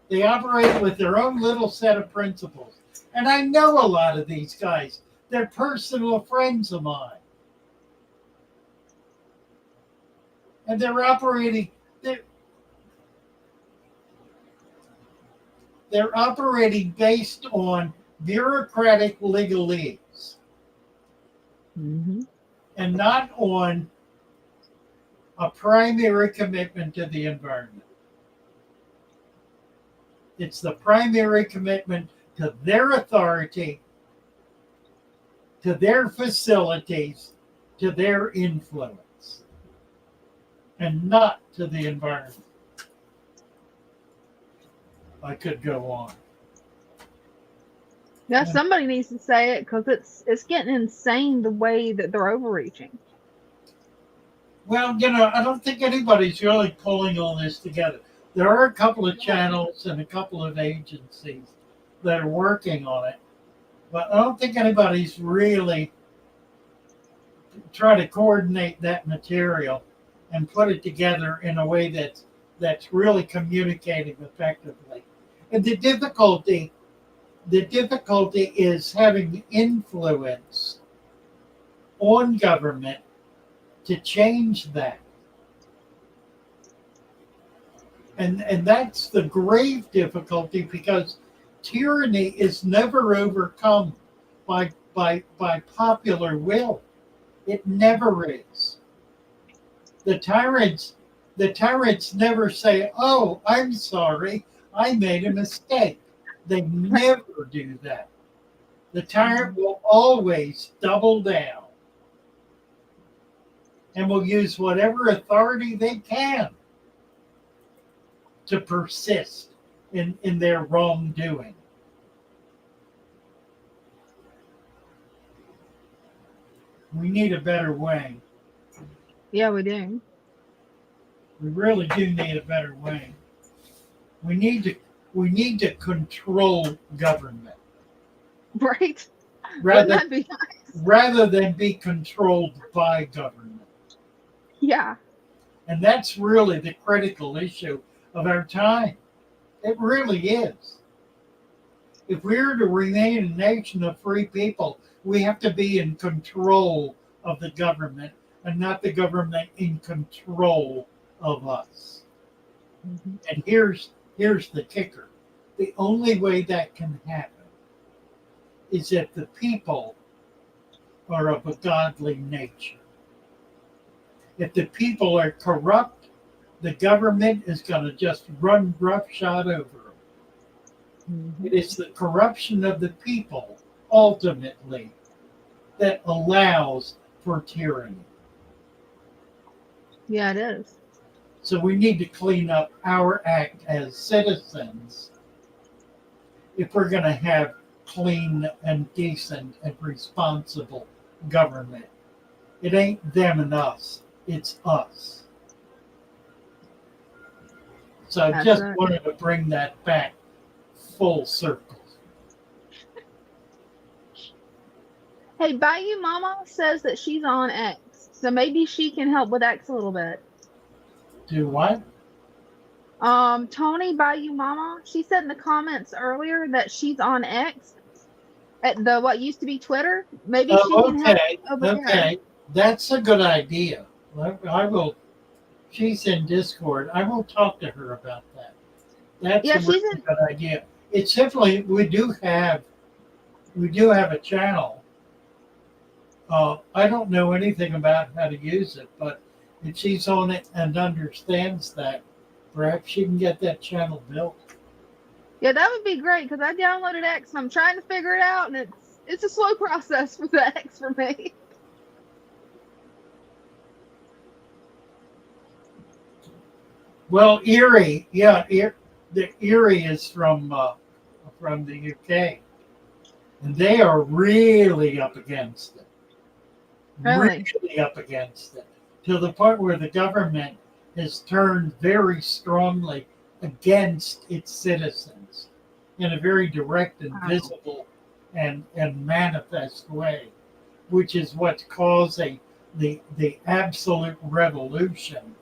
They operate with their own little set of principles. And I know a lot of these guys. They're personal friends of mine. And they're operating based on bureaucratic legalese Mm-hmm. and not on a primary commitment to the environment. It's the primary commitment to their authority, to their facilities, to their influence, and not to the environment. I could go on. Yeah, somebody needs to say it because it's getting insane the way that they're overreaching. Well, I don't think anybody's really pulling all this together. There are a couple of channels and a couple of agencies that are working on it, but I don't think anybody's really trying to coordinate that material and put it together in a way that's really communicating effectively. And the difficulty is having influence on government to change that. And that's the grave difficulty because tyranny is never overcome by popular will. It never is. The tyrants never say, "Oh, I'm sorry, I made a mistake." They never do that. The tyrant will always double down and will use whatever authority they can to persist in their wrongdoing. We need a better way. Yeah, we do. We really do need a better way. We need to control government. Right? Rather, Wouldn't that be nice? rather than be controlled by government. Yeah. And that's really the critical issue of our time. It really is. If we're to remain a nation of free people, we have to be in control of the government and not the government in control of us. Mm-hmm. And here's the kicker. The only way that can happen is if the people are of a godly nature. If the people are corrupt, the government is going to just run roughshod over them. Mm-hmm. It is the corruption of the people, ultimately, that allows for tyranny. Yeah, it is. So we need to clean up our act as citizens if we're going to have clean and decent and responsible government. It ain't them and us, it's us. So I just wanted to bring that back full circle. Hey, Bayou Mama says that she's on X, so maybe she can help with X a little bit. Do what? Tony Bayou Mama, she said in the comments earlier that she's on X at the what used to be Twitter. Maybe she can help over there. That's a good idea. I will. She's in Discord. I will talk to her about that. That's a really good idea. It's simply we do have a channel. I don't know anything about how to use it, but if she's on it and understands that, perhaps she can get that channel built. Yeah, that would be great because I downloaded X and I'm trying to figure it out, and it's a slow process with the X for me. Well, Erie, the Erie is from the UK, and they are really up against it. Really? Really up against it, to the point where the government has turned very strongly against its citizens in a very direct and Wow. visible and manifest way, which is what's causing the absolute revolution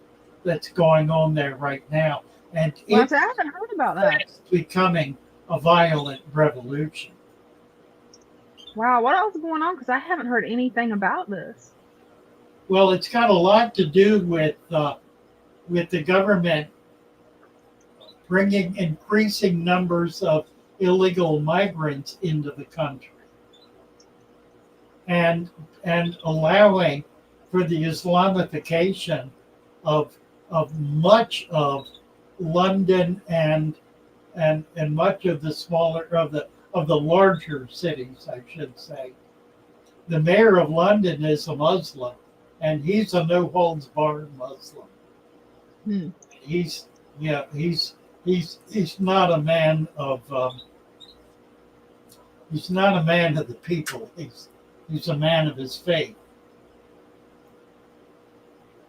that's going on there right now. And Well, it's I haven't heard about that. becoming a violent revolution. Wow, what else is going on? Because I haven't heard anything about this. Well, it's got a lot to do with the government bringing increasing numbers of illegal migrants into the country, and allowing for the Islamification of much of London and much of the smaller of the larger cities, I should say. The mayor of London is a Muslim, and he's a no holds barred Muslim. Hmm. He's not a man of he's not a man of the people. He's a man of his faith,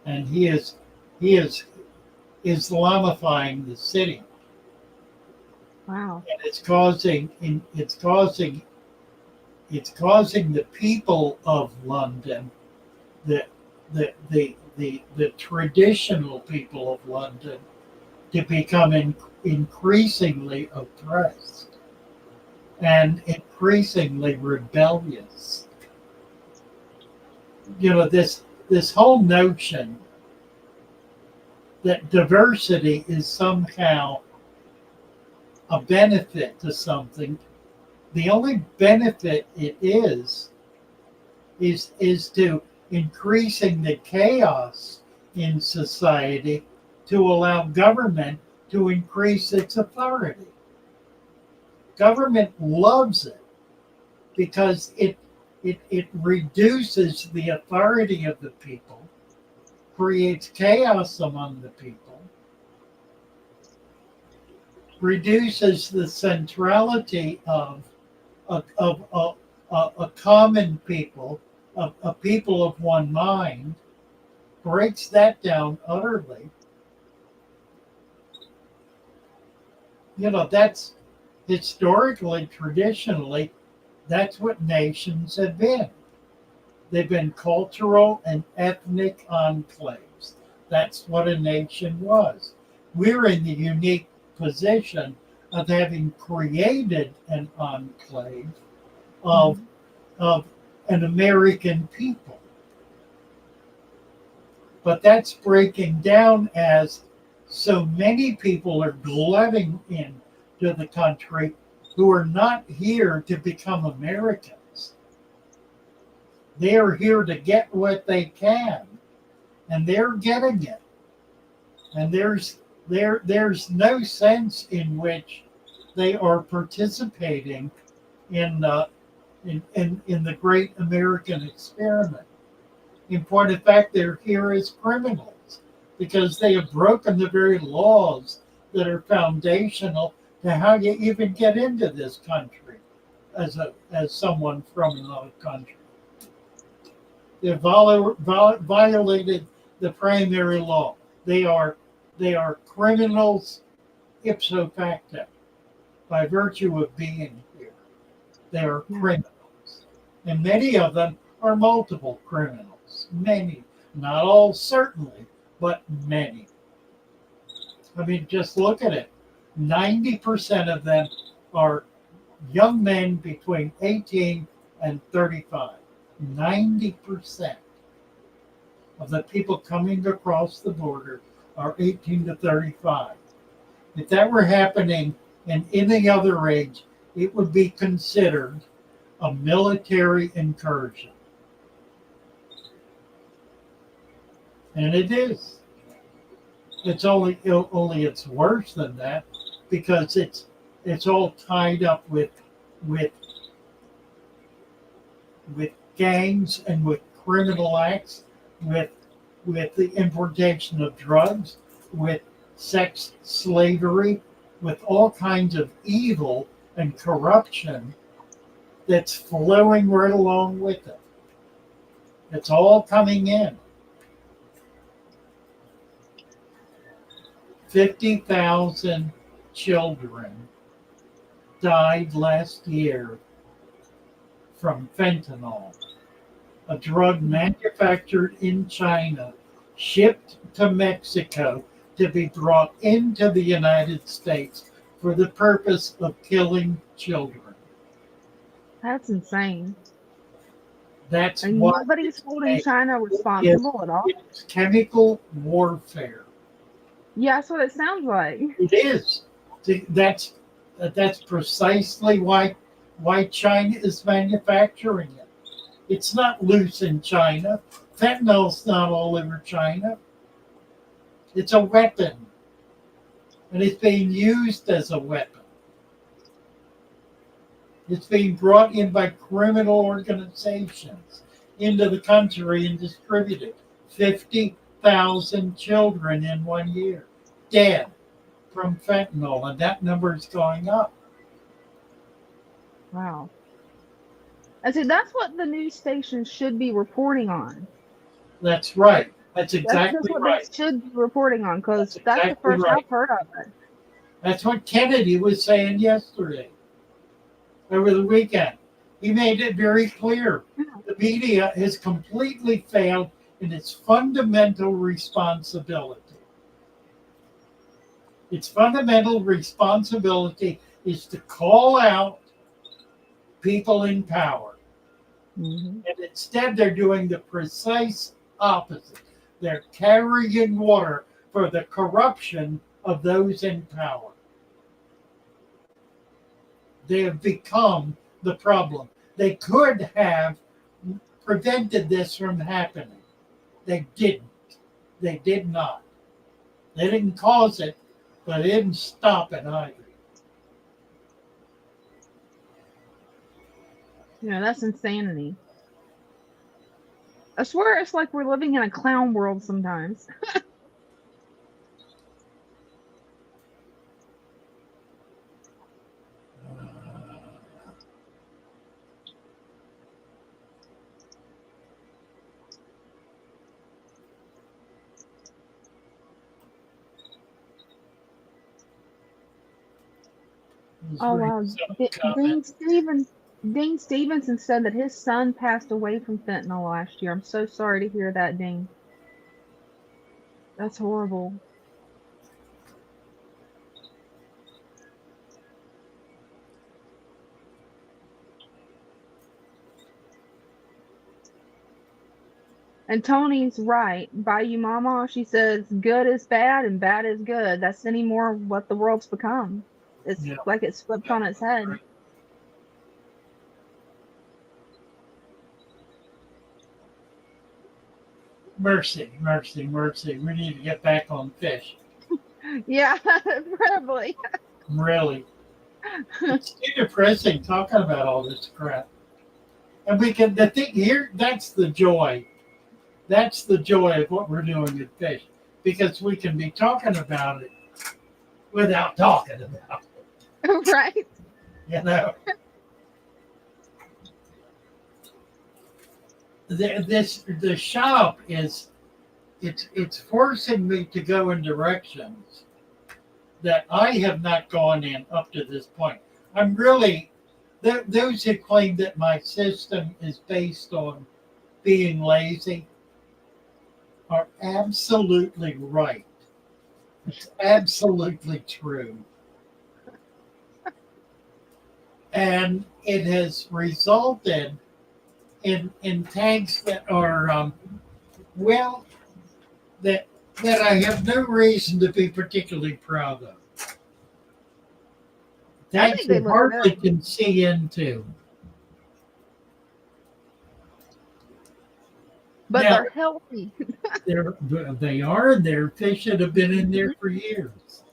and he is Islamifying the city, Wow. and it's causing the people of London, the traditional people of London, to become increasingly oppressed and increasingly rebellious. This whole notion that diversity is somehow a benefit to something. The only benefit it is to increasing the chaos in society to allow government to increase its authority. Government loves it because it reduces the authority of the people, creates chaos among the people, reduces the centrality of a common people, a people of one mind, breaks that down utterly. That's historically, traditionally, that's what nations have been. They've been cultural and ethnic enclaves. That's what a nation was. We're in the unique position of having created an enclave of an American people. But that's breaking down as so many people are glutting into the country who are not here to become Americans. They are here to get what they can, and they're getting it. And there's no sense in which they are participating in the great American experiment. In point of fact, they're here as criminals because they have broken the very laws that are foundational to how you even get into this country as someone from another country. They've violated the primary law. They are criminals ipso facto by virtue of being here. They are criminals, and many of them are multiple criminals. Many, not all certainly, but many. I mean, just look at it. 90% of them are young men between 18 and 35. 90% of the people coming across the border are 18 to 35. If that were happening in any other age, it would be considered a military incursion. And it is. It's only it's worse than that because it's all tied up with gangs and with criminal acts, with the importation of drugs, with sex slavery, with all kinds of evil and corruption that's flowing right along with it. It's all coming in. 50,000 children died last year from fentanyl, a drug manufactured in China, shipped to Mexico to be brought into the United States for the purpose of killing children. That's insane. That's And what nobody's holding it's China responsible at all. it's chemical warfare. Yeah, that's what it sounds like. It is. That's that's precisely why China is manufacturing it. It's not loose in China. Fentanyl's not all over China. It's a weapon, and it's being used as a weapon. It's being brought in by criminal organizations into the country and distributed. 50,000 children in 1 year dead from fentanyl, and that number is going up. Wow. I see that's what the news stations should be reporting on. That's right. That's That's exactly what right. they should be reporting on because That's that's the exactly first right. I've heard of it. That's what Kennedy was saying yesterday, over the weekend. He made it very clear. The media has completely failed in its fundamental responsibility. Its fundamental responsibility is to call out people in power. Mm-hmm. And instead, they're doing the precise opposite. They're carrying water for the corruption of those in power. They have become the problem. They could have prevented this from happening. They didn't. They did not. They didn't cause it, but they didn't stop it either. Yeah, that's insanity. I swear it's like we're living in a clown world sometimes. Oh wow. Dean Stevenson said that his son passed away from fentanyl last year. I'm so sorry to hear that, Dean. That's horrible. And Tony's right. Bayou Mama, she says good is bad and bad is good. That's any more what the world's become. It's Yeah. like it's flipped on its head. Right. Mercy, mercy, mercy. We need to get back on fish. Yeah, probably. Really. It's too depressing talking about all this crap. And the thing here, that's the joy. That's the joy of what we're doing with fish. Because we can be talking about it without talking about it. Right. You know? The shop is it's forcing me to go in directions that I have not gone in up to this point. I'm really those who claim that my system is based on being lazy are absolutely right. It's absolutely true. And it has resulted in tanks that are that I have no reason to be particularly proud of. I Tanks think they you look hardly good. can see into. But Now, they're healthy. they are, and their fish that have been in there for years.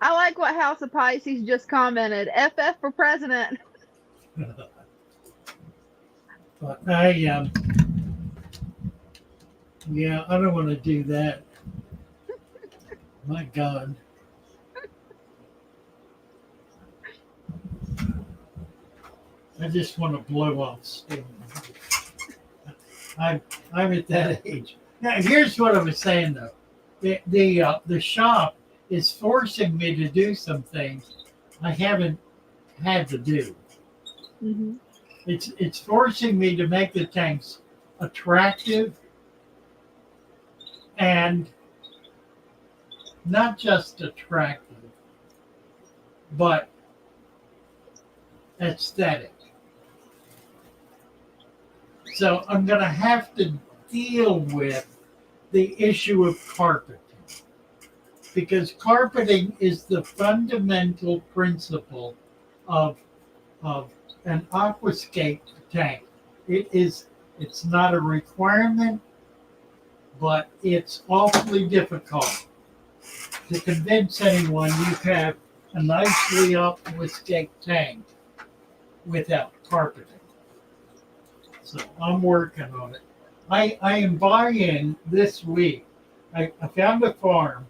I like what House of Pisces just commented. FF for president. But I don't want to do that. My God. I just want to blow off steam. I'm at that age. Now, here's what I was saying though. The shop is forcing me to do some things I haven't had to do. Hmm. It's forcing me to make the tanks attractive and not just attractive, but aesthetic. So I'm going to have to deal with the issue of carpeting because carpeting is the fundamental principle of an aquascape tank. It's not a requirement, but it's awfully difficult to convince anyone you have a nicely aquascape tank without carpeting. So I'm working on it. I am buying this week. I found a farm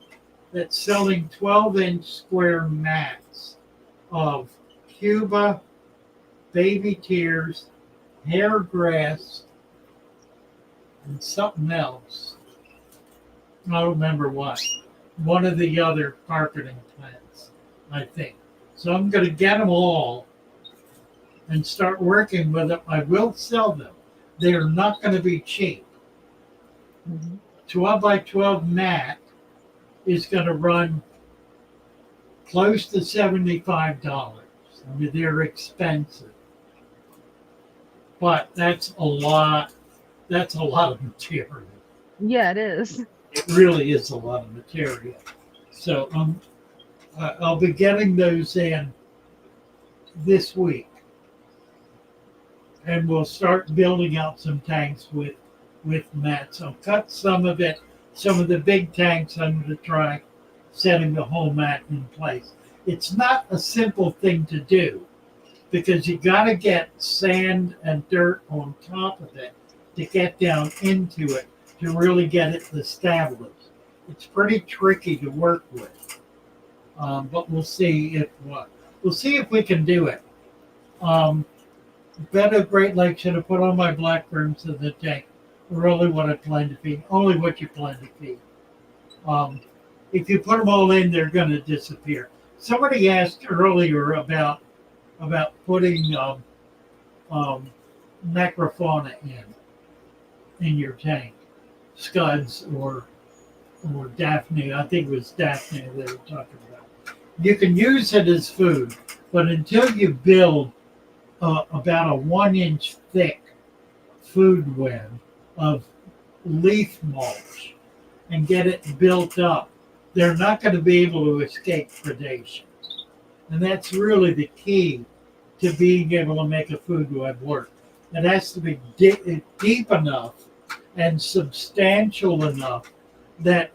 that's selling 12-inch square mats of Cuba, baby tears, hair grass, and something else. I don't remember what. One of the other carpeting plants, I think. So I'm going to get them all and start working with them. I will sell them. They are not going to be cheap. 12 by 12 mat is going to run close to $75. I mean, they're expensive. But that's a lot. That's a lot of material. Yeah, it is. It really is a lot of material. So I'll be getting those in this week. And we'll start building out some tanks with mats. I'll cut some of the big tanks. I'm going to try setting the whole mat in place. It's not a simple thing to do because you got to get sand and dirt on top of it to get down into it to really get it established. It's pretty tricky to work with, but we'll see if we can do it. Better Great Lakes should have put all my blackbirds in the tank. Really what I plan to feed. Only what you plan to feed. If you put them all in, they're going to disappear. Somebody asked earlier about putting macrofauna in your tank, scuds or Daphne. I think it was Daphne they were talking about. You can use it as food, but until you build about a 1-inch thick food web of leaf mulch and get it built up, they're not going to be able to escape predation. And that's really the key to being able to make a food web work. It has to be deep enough and substantial enough that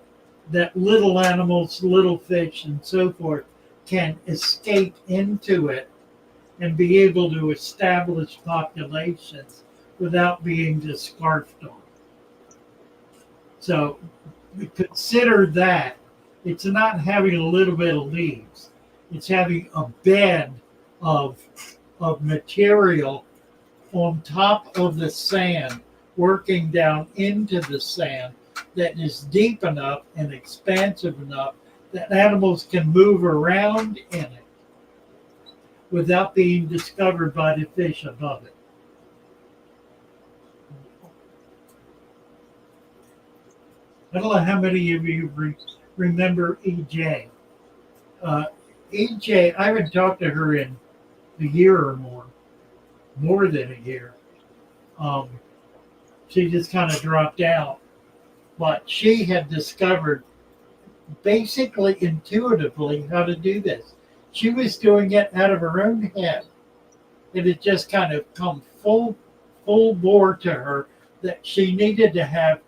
little animals, little fish, and so forth can escape into it and be able to establish populations without being just scarfed on. So consider that. It's not having a little bit of leaves. It's having a bed of material on top of the sand, working down into the sand that is deep enough and expansive enough that animals can move around in it without being discovered by the fish above it. I don't know how many of you remember EJ. EJ, I haven't talked to her in a year or more than a year. She just kind of dropped out. But she had discovered basically intuitively how to do this. She was doing it out of her own head. It had just kind of come full bore to her that she needed to have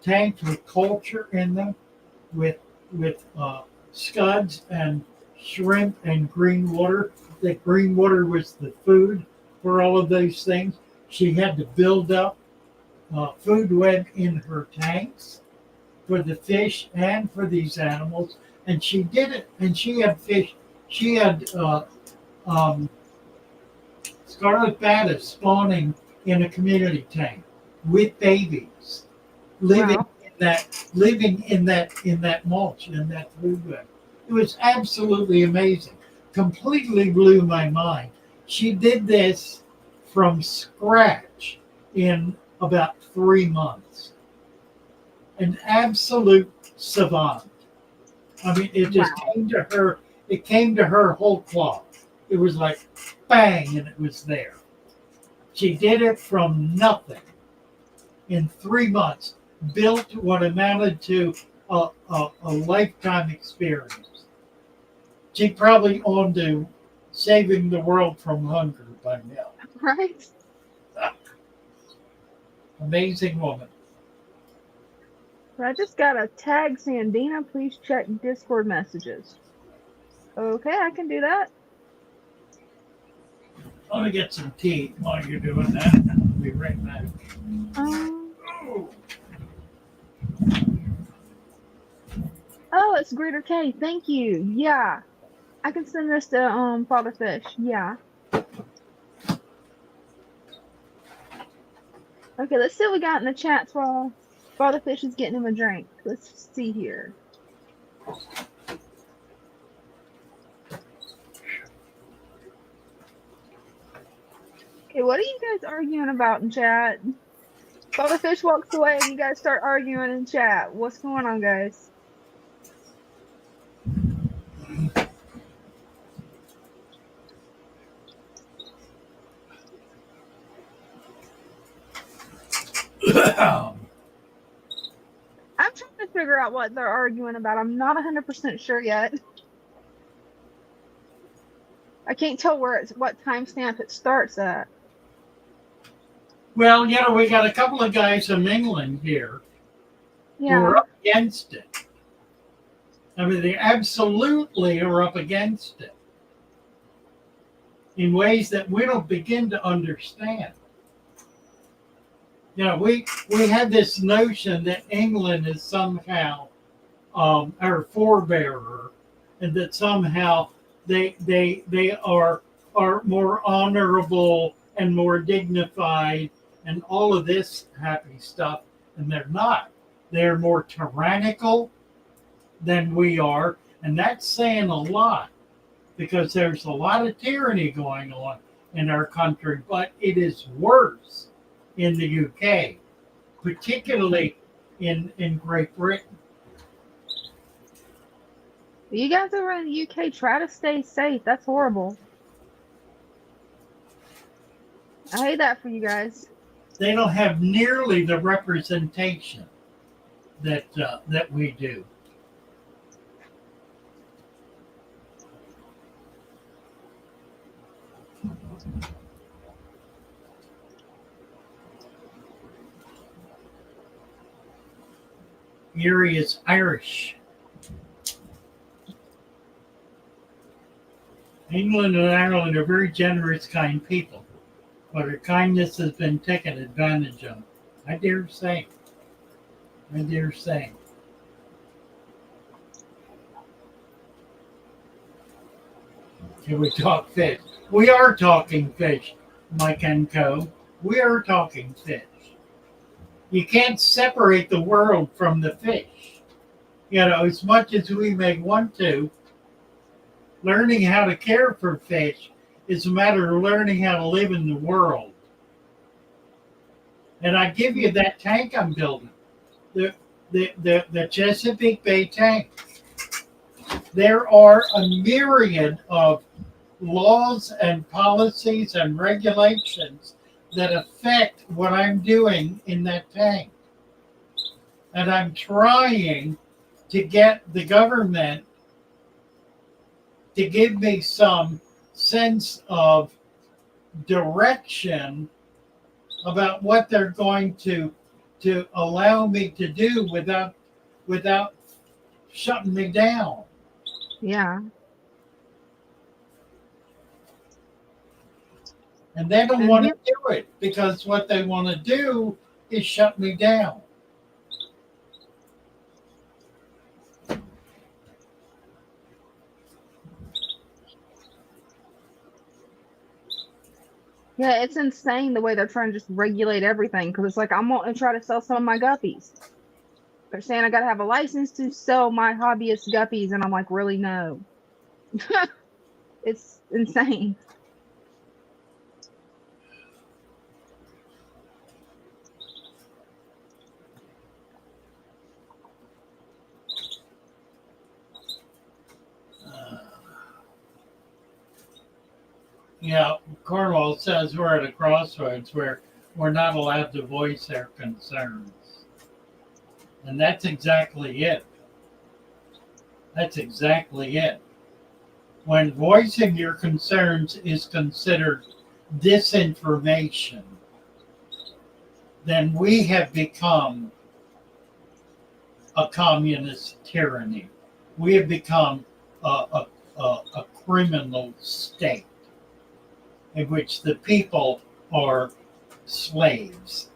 tanks with culture in them, with scuds and shrimp and green water. That green water was the food for all of those things. She had to build up food web in her tanks for the fish and for these animals, and she did it. And she had fish. She had scarlet batis spawning in a community tank with babies, living Wow. in that mulch, in that food web. It was absolutely amazing. Completely blew my mind. She did this from scratch in about 3 months. An absolute savant. I mean, it just Wow. came to her. It came to her whole cloth. It was like bang, and it was there. She did it from nothing in 3 months. Built what amounted to a lifetime experience. She probably on to saving the world from hunger by now. Right? Amazing woman. I just got a tag saying, Dina, please check Discord messages. Okay, I can do that. Let me get some tea while you're doing that. I'll be right back. Um, Oh, oh, it's Greater K. Thank you. Yeah. I can send this to Father Fish. Yeah. Okay, let's see what we got in the chats while Father Fish is getting him a drink. Let's see here. Okay, what are you guys arguing about in chat? Father Fish walks away and you guys start arguing in chat. What's going on, guys? I'm trying to figure out what they're arguing about. I'm not 100% sure yet. I can't tell what timestamp it starts at. well, you know, we got a couple of guys from England here who are Yeah. up against it. I mean, they absolutely are up against it in ways that we don't begin to understand. You know, we had this notion that England is somehow our forebearer, and that somehow they are more honorable and more dignified and all of this happy stuff, and they're not. They're more tyrannical than we are, and that's saying a lot because there's a lot of tyranny going on in our country, but it is worse in the UK, particularly in Great Britain. You guys over in the UK, try to stay safe. That's horrible. I hate that for you guys. They don't have nearly the representation that we do. Erie is Irish. England and Ireland are very generous, kind people, but their kindness has been taken advantage of. I dare say. I dare say. Can we talk fish? We are talking fish, Mike and Co. We are talking fish. You can't separate the world from the fish. You know, as much as we may want to, learning how to care for fish is a matter of learning how to live in the world. And I give you that tank I'm building, the Chesapeake Bay tank. There are a myriad of laws and policies and regulations that affect what I'm doing in that tank. And I'm trying to get the government to give me some sense of direction about what they're going to allow me to do without shutting me down. Yeah. And they don't And want you, to do it because what they want to do is shut me down. Yeah, it's insane the way they're trying to just regulate everything. Because it's like I'm wanting to try to sell some of my guppies. They're saying I got to have a license to sell my hobbyist guppies, and I'm like, really, no. It's insane. Yeah, Cornwall says we're at a crossroads where we're not allowed to voice our concerns. And that's exactly it. That's exactly it. When voicing your concerns is considered disinformation, then we have become a communist tyranny. We have become a criminal state in which the people are slaves.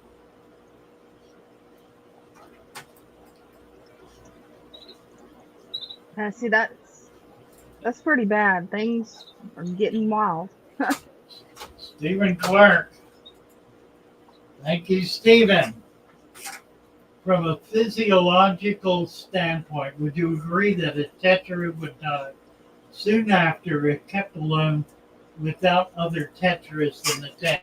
See, that's pretty bad. Things are getting wild. Stephen Clark. Thank you, Stephen. From a physiological standpoint, would you agree that a tetrad would die soon after if kept alone without other tetras in the tank?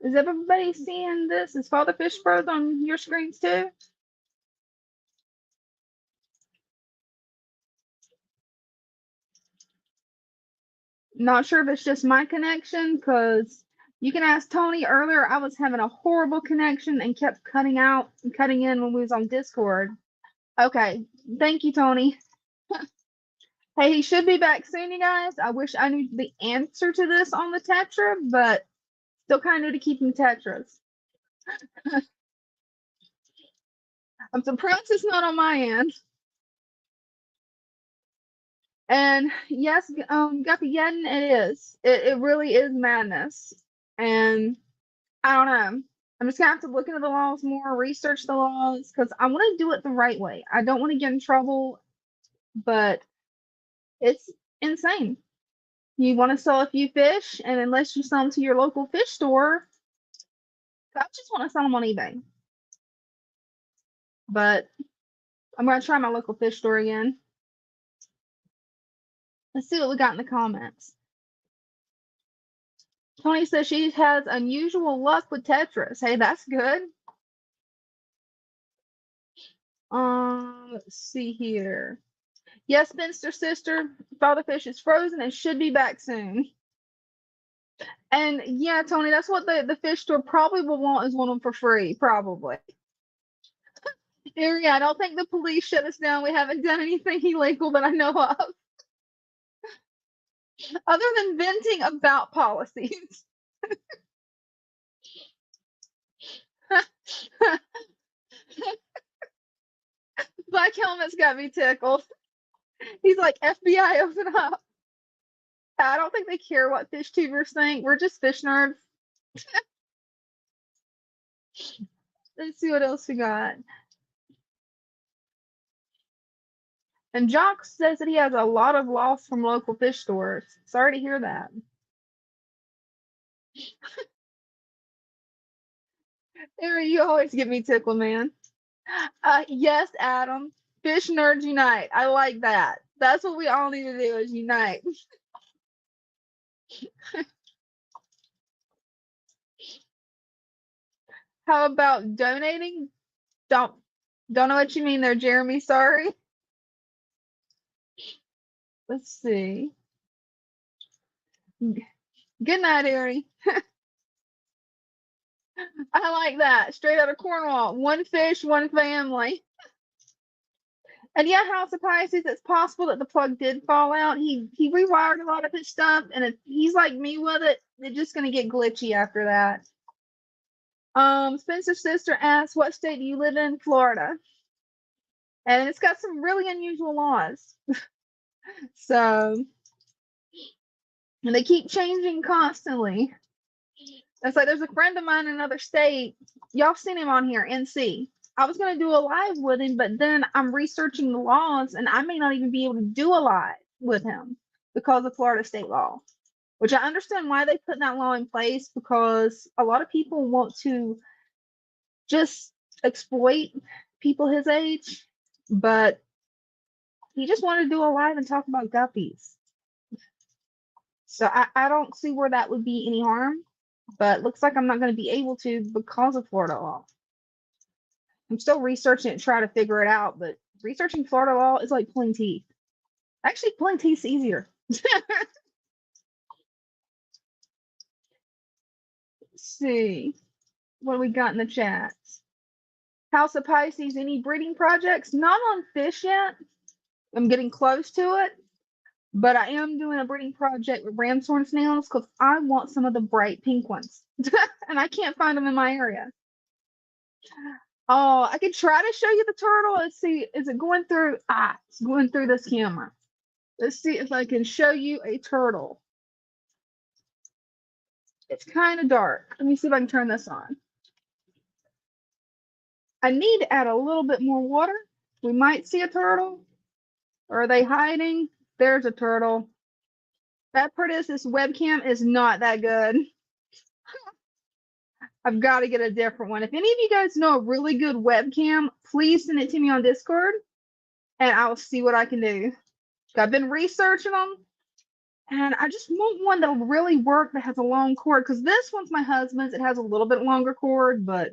Is everybody seeing this? Is Father Fish Bros on your screens too? Not sure if it's just my connection, because you can ask Tony earlier. I was having a horrible connection and kept cutting out and cutting in when we was on Discord. Okay, thank you, Tony. Hey, he should be back soon, you guys. I wish I knew the answer to this on the Tetra, but still kind of new to keeping Tetras. I'm surprised it's not on my end. And yes, Guppy Yen, it is. It really is madness. And I don't know. I'm just gonna have to look into the laws more, research the laws, because I want to do it the right way. I don't want to get in trouble, but it's insane. You want to sell a few fish, and unless you sell them to your local fish store, I just want to sell them on eBay. But I'm gonna try my local fish store again. Let's see what we got in the comments. Tony says she has unusual luck with Tetris. Hey, that's good. Let's see here. Yes, Spinster sister, Father Fish is frozen and should be back soon. And yeah, Tony, that's what the fish store probably will want, is one of them for free, probably. Yeah, I don't think the police shut us down. We haven't done anything illegal that I know of, other than venting about policies. Black Helmet's got me tickled. He's like, FBI, open up. I don't think they care what fish tubers think. We're just fish nerds. Let's see what else we got. And Jock says that he has a lot of loss from local fish stores. Sorry to hear that. Harry, you always get me tickled, man. Yes, Adam. Fish nerds unite. I like that. That's what we all need to do, is unite. How about donating? Don't know what you mean there, Jeremy. Sorry. Let's see. Good night, Harry. I like that. Straight out of Cornwall. One fish, one family. And yeah, House of Pisces, it's possible that the plug did fall out. He rewired a lot of his stuff, and he's like me with it. It's just gonna get glitchy after that. Spencer's sister asks, "What state do you live in?" Florida, and it's got some really unusual laws. So, and they keep changing constantly. It's like there's a friend of mine in another state. Y'all seen him on here, NC. I was going to do a live with him, but then I'm researching the laws and I may not even be able to do a live with him because of Florida state law, which I understand why they put that law in place, because a lot of people want to just exploit people his age, but he just wanted to do a live and talk about guppies. So I don't see where that would be any harm, but looks like I'm not going to be able to because of Florida law. I'm still researching it, trying to figure it out, but researching Florida law is like pulling teeth. Actually, pulling teeth's easier. Let's see. What do we got in the chat? House of Pisces, any breeding projects? Not on fish yet. I'm getting close to it, but I am doing a breeding project with ramshorn snails because I want some of the bright pink ones. And I can't find them in my area. Oh, I could try to show you the turtle. Let's see. Is it going through? It's going through this camera. Let's see if I can show you a turtle. It's kind of dark. Let me see if I can turn this on. I need to add a little bit more water. We might see a turtle. Or are they hiding? There's a turtle. That part is, this webcam is not that good. I've got to get a different one. If any of you guys know a really good webcam, please send it to me on Discord and I'll see what I can do. I've been researching them and I just want one that'll really work that has a long cord, because this one's my husband's. It has a little bit longer cord, but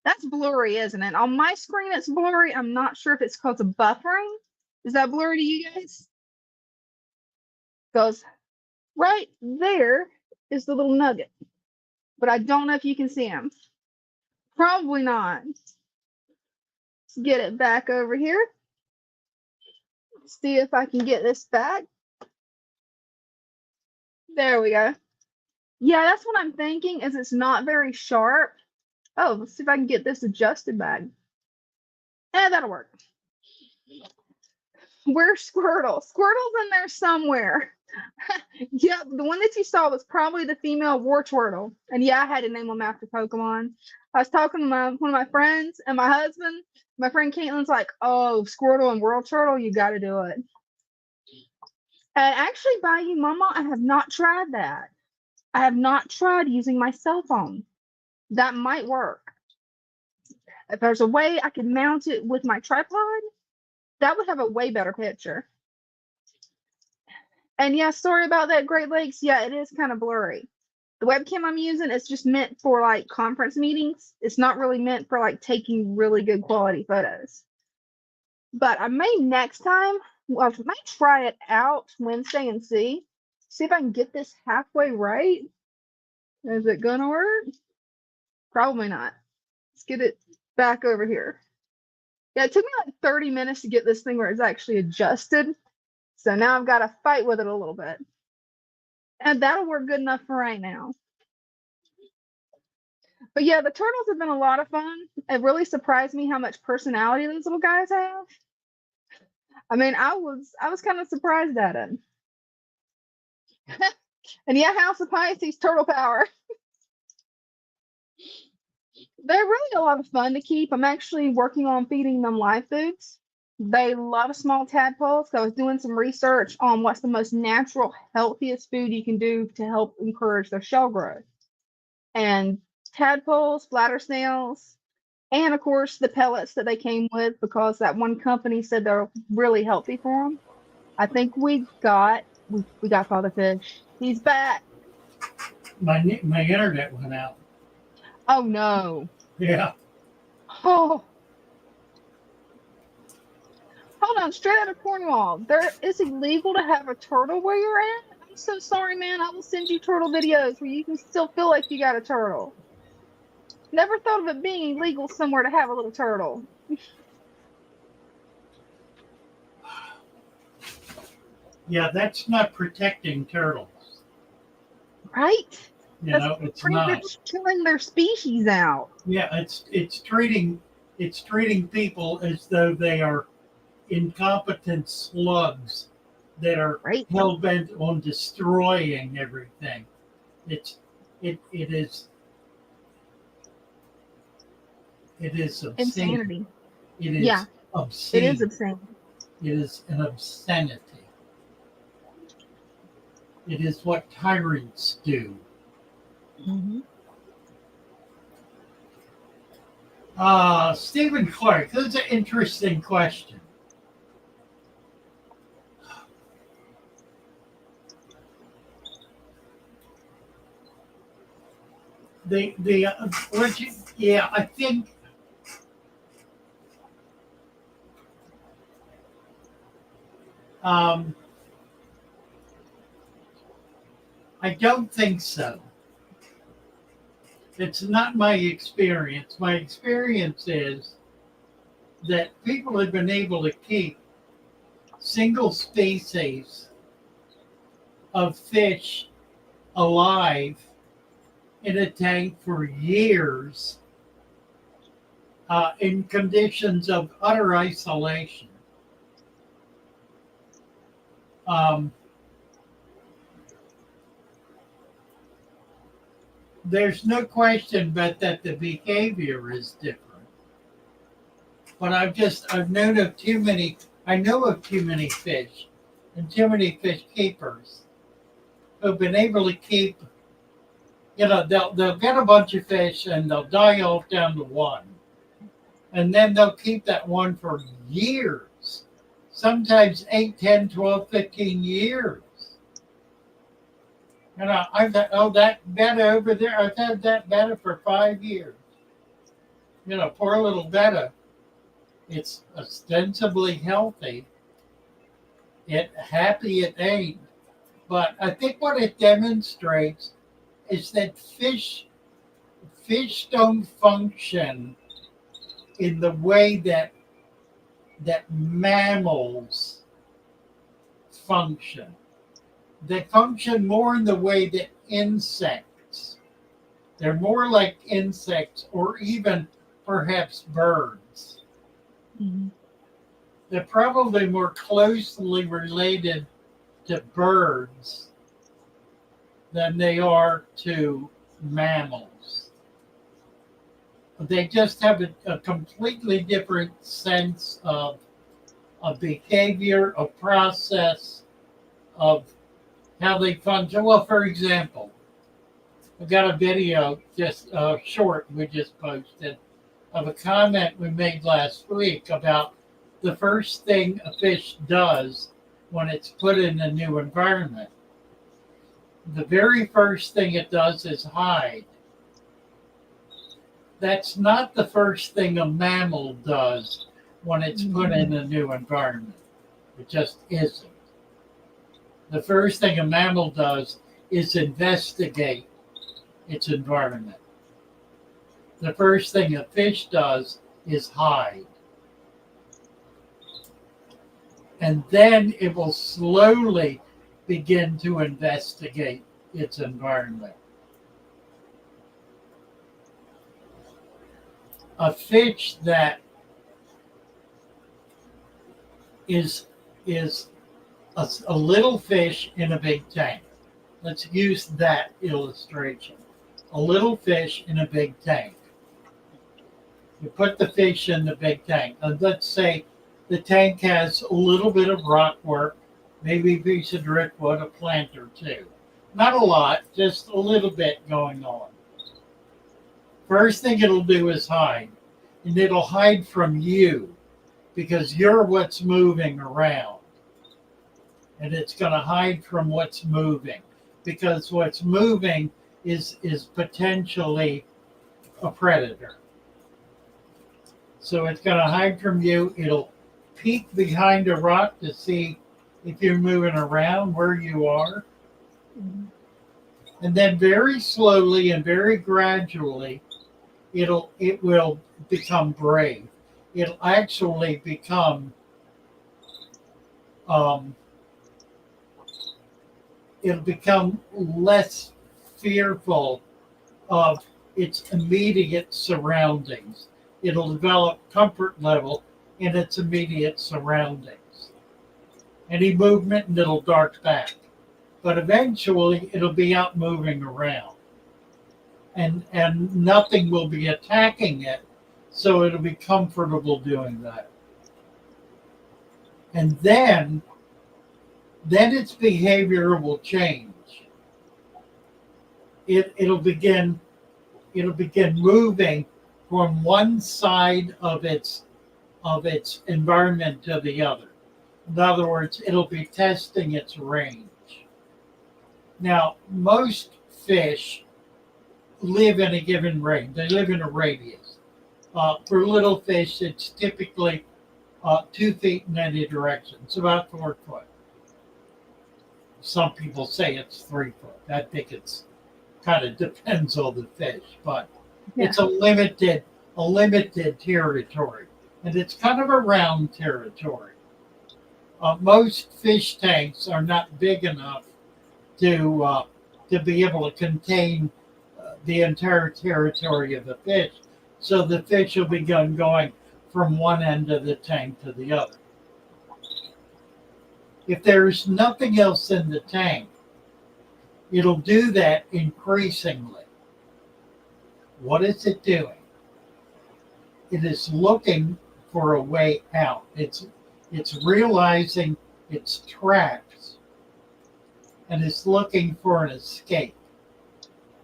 that's blurry, isn't it? On my screen, it's blurry. I'm not sure if it's because of buffering. Is that blurry to you guys? Because right there is the little nugget, but I don't know if you can see him. Probably not. Let's get it back over here. See if I can get this back. There we go. Yeah, that's what I'm thinking, is it's not very sharp. Oh, let's see if I can get this adjusted back. That'll work. Where's Squirtle? Squirtle's in there somewhere. Yep, the one that you saw was probably the female war turtle. And yeah, I had to name them after Pokemon. I was talking to one of my friends and my husband. My friend Caitlin's like, oh, Squirtle and World Turtle, you got to do it. And actually, Bayou Mama, I have not tried that. I have not tried using my cell phone. That might work. If there's a way I could mount it with my tripod, that would have a way better picture. And yeah, sorry about that, Great Lakes. Yeah, it is kind of blurry. The webcam I'm using is just meant for like conference meetings. It's not really meant for like taking really good quality photos. But I may next time, well, I might try it out Wednesday and see if I can get this halfway right. Is it gonna work? Probably not. Let's get it back over here. Yeah, it took me like 30 minutes to get this thing where it's actually adjusted. So now I've got to fight with it a little bit. And that'll work good enough for right now. But yeah, the turtles have been a lot of fun. It really surprised me how much personality those little guys have. I mean, I was kind of surprised at it. And yeah, House of Pisces, turtle power. They're really a lot of fun to keep. I'm actually working on feeding them live foods. They love small tadpoles. So I was doing some research on what's the most natural, healthiest food you can do to help encourage their shell growth. And tadpoles, bladder snails, and of course the pellets that they came with, because that one company said they're really healthy for them. I think we got Father Fish. He's back. My internet went out. Oh no. Yeah. Oh. Hold on, straight out of Cornwall. There is illegal to have a turtle where you're at? I'm so sorry, man. I will send you turtle videos where you can still feel like you got a turtle. Never thought of it being illegal somewhere to have a little turtle. Yeah, that's not protecting turtles. Right? You know, it's not. They're just killing their species out. Yeah, it's treating people as though they are incompetent slugs that are hell bent on destroying everything. It is. It is obscene. Insanity. It is Yeah, obscene. it is obscene. It is an obscenity. It is what tyrants do. Mm-hmm. Stephen Clark, that's an interesting question. I think um, I don't think so. It's not my experience. My experience is that people have been able to keep single species of fish alive in a tank for years in conditions of utter isolation. There's no question but that the behavior is different. But I know of too many fish and too many fish keepers who've been able to keep, they'll get a bunch of fish and they'll die off down to one. And then they'll keep that one for years, sometimes 8, 10, 12, 15 years. I've had, that betta over there, I've had that betta for 5 years. Poor little betta. It's ostensibly healthy. Happy it ain't. But I think what it demonstrates is that fish don't function in the way that mammals function. They function more in the way that insects. They're more like insects or even perhaps birds. Mm-hmm. They're probably more closely related to birds than they are to mammals. They just have a completely different sense of behavior, of process, of how they function. Well, for example, I've got a video, just short, we just posted, of a comment we made last week about the first thing a fish does when it's put in a new environment. The very first thing it does is hide. That's not the first thing a mammal does when it's put in a new environment. It just isn't. The first thing a mammal does is investigate its environment. The first thing a fish does is hide. And then it will slowly begin to investigate its environment. A fish that is a little fish in a big tank. Let's use that illustration. A little fish in a big tank. You put the fish in the big tank. And let's say the tank has a little bit of rock work, maybe a piece of driftwood, a plant or two. Not a lot, just a little bit going on. First thing it'll do is hide. And it'll hide from you because you're what's moving around. And it's going to hide from what's moving because what's moving is potentially a predator. So it's going to hide from you. It'll peek behind a rock to see if you're moving around, where you are. Mm-hmm. And then very slowly and very gradually, it will become brave. It'll actually become less fearful of its immediate surroundings. It'll develop comfort level in its immediate surroundings. Any movement and it'll dart back. But eventually it'll be out moving around. And nothing will be attacking it. So it'll be comfortable doing that. And then its behavior will change. It'll begin moving from one side of its environment to the other. In other words, it'll be testing its range. Now, most fish live in a given range. They live in a radius. For little fish, it's typically 2 feet in any direction. It's about 4 foot. Some people say it's 3 foot. I think it's kind of depends on the fish, but it's a limited territory, and it's kind of a round territory. Most fish tanks are not big enough to be able to contain the entire territory of the fish, so the fish will begin going from one end of the tank to the other. If there's nothing else in the tank, it'll do that increasingly. What is it doing? It is looking for a way out. It's realizing its traps, and it's looking for an escape,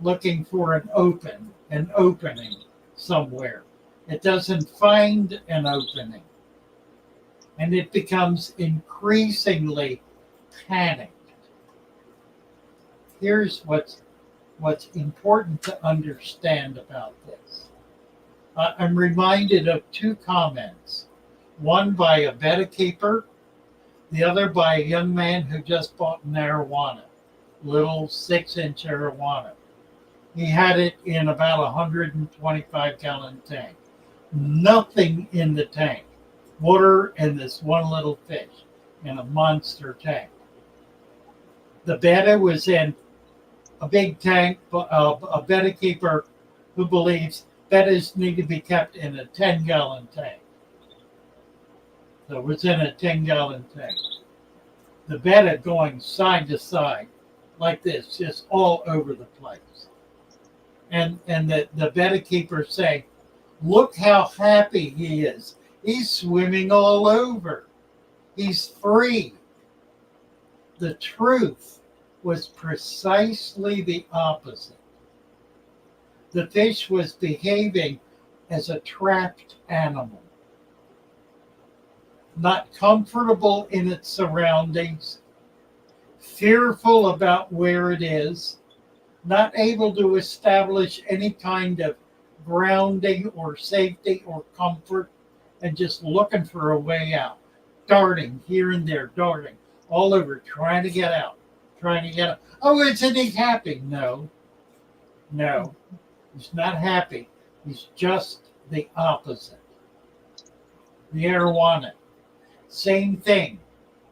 looking for an opening somewhere. It doesn't find an opening, and it becomes increasingly panicked. Here's what's important to understand about this. I'm reminded of 2 comments, one by a betta keeper, the other by a young man who just bought an arowana, little 6-inch arowana. He had it in about a 125-gallon tank. Nothing in the tank. Water and this one little fish in a monster tank. The betta was in a big tank, a betta keeper who believes bettas need to be kept in a 10-gallon tank. So it was in a 10-gallon tank. The betta going side to side like this, just all over the place. And the betta keeper say, look how happy he is. He's swimming all over. He's free. The truth was precisely the opposite. The fish was behaving as a trapped animal, not comfortable in its surroundings, fearful about where it is, not able to establish any kind of grounding or safety or comfort, and just looking for a way out, darting here and there, darting all over, trying to get out. Oh, isn't he happy? No, he's not happy. He's just the opposite. The arowana, same thing.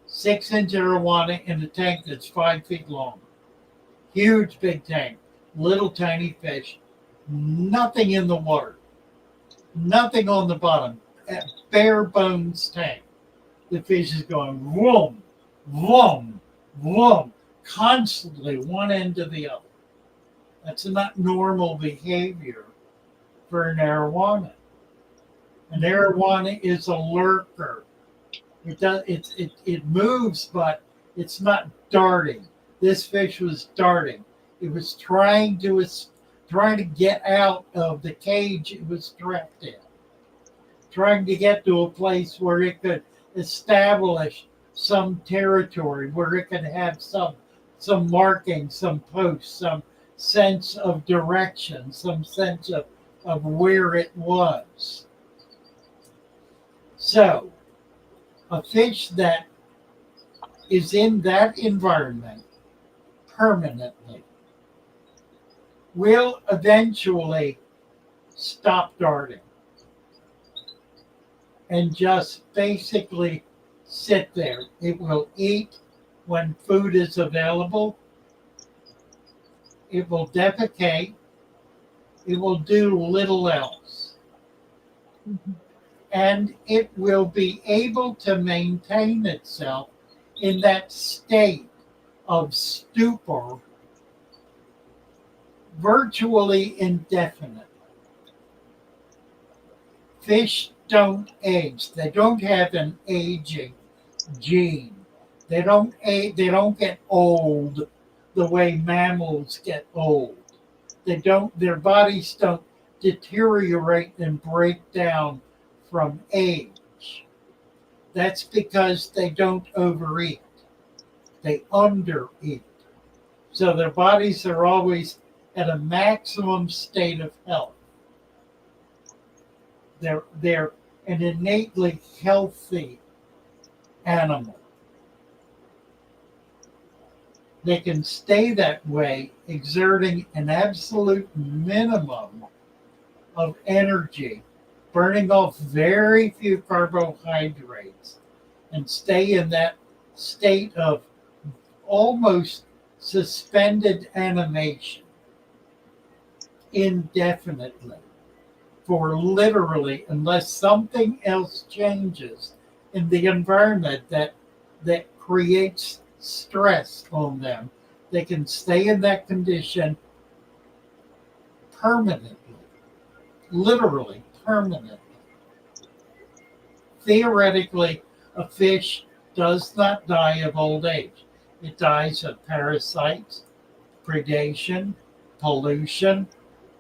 6-inch arowana in a tank that's 5 feet long. Huge big tank, little tiny fish, nothing in the water, nothing on the bottom, bare bones tank. The fish is going vroom, vroom, vroom, constantly one end to the other. That's not normal behavior for an arowana. An arowana is a lurker. It moves, but it's not darting. This fish was darting. It was trying to get out of the cage it was trapped in, trying to get to a place where it could establish some territory, where it could have some marking, some posts, some sense of direction, some sense of where it was. So, a fish that is in that environment permanently will eventually stop darting and just basically sit there. It will eat when food is available. It will defecate. It will do little else. Mm-hmm. And it will be able to maintain itself in that state of stupor virtually indefinitely. Fish don't age. They don't have an aging gene. They don't get old the way mammals get old. They don't their bodies don't deteriorate and break down from age. That's because they don't overeat. They undereat. So their bodies are always at a maximum state of health. They're an innately healthy animal. They can stay that way, exerting an absolute minimum of energy, burning off very few carbohydrates, and stay in that state of almost suspended animation indefinitely for literally, unless something else changes in the environment that creates stress on them, they can stay in that condition permanently, literally permanently. Theoretically, a fish does not die of old age. It dies of parasites, predation, pollution.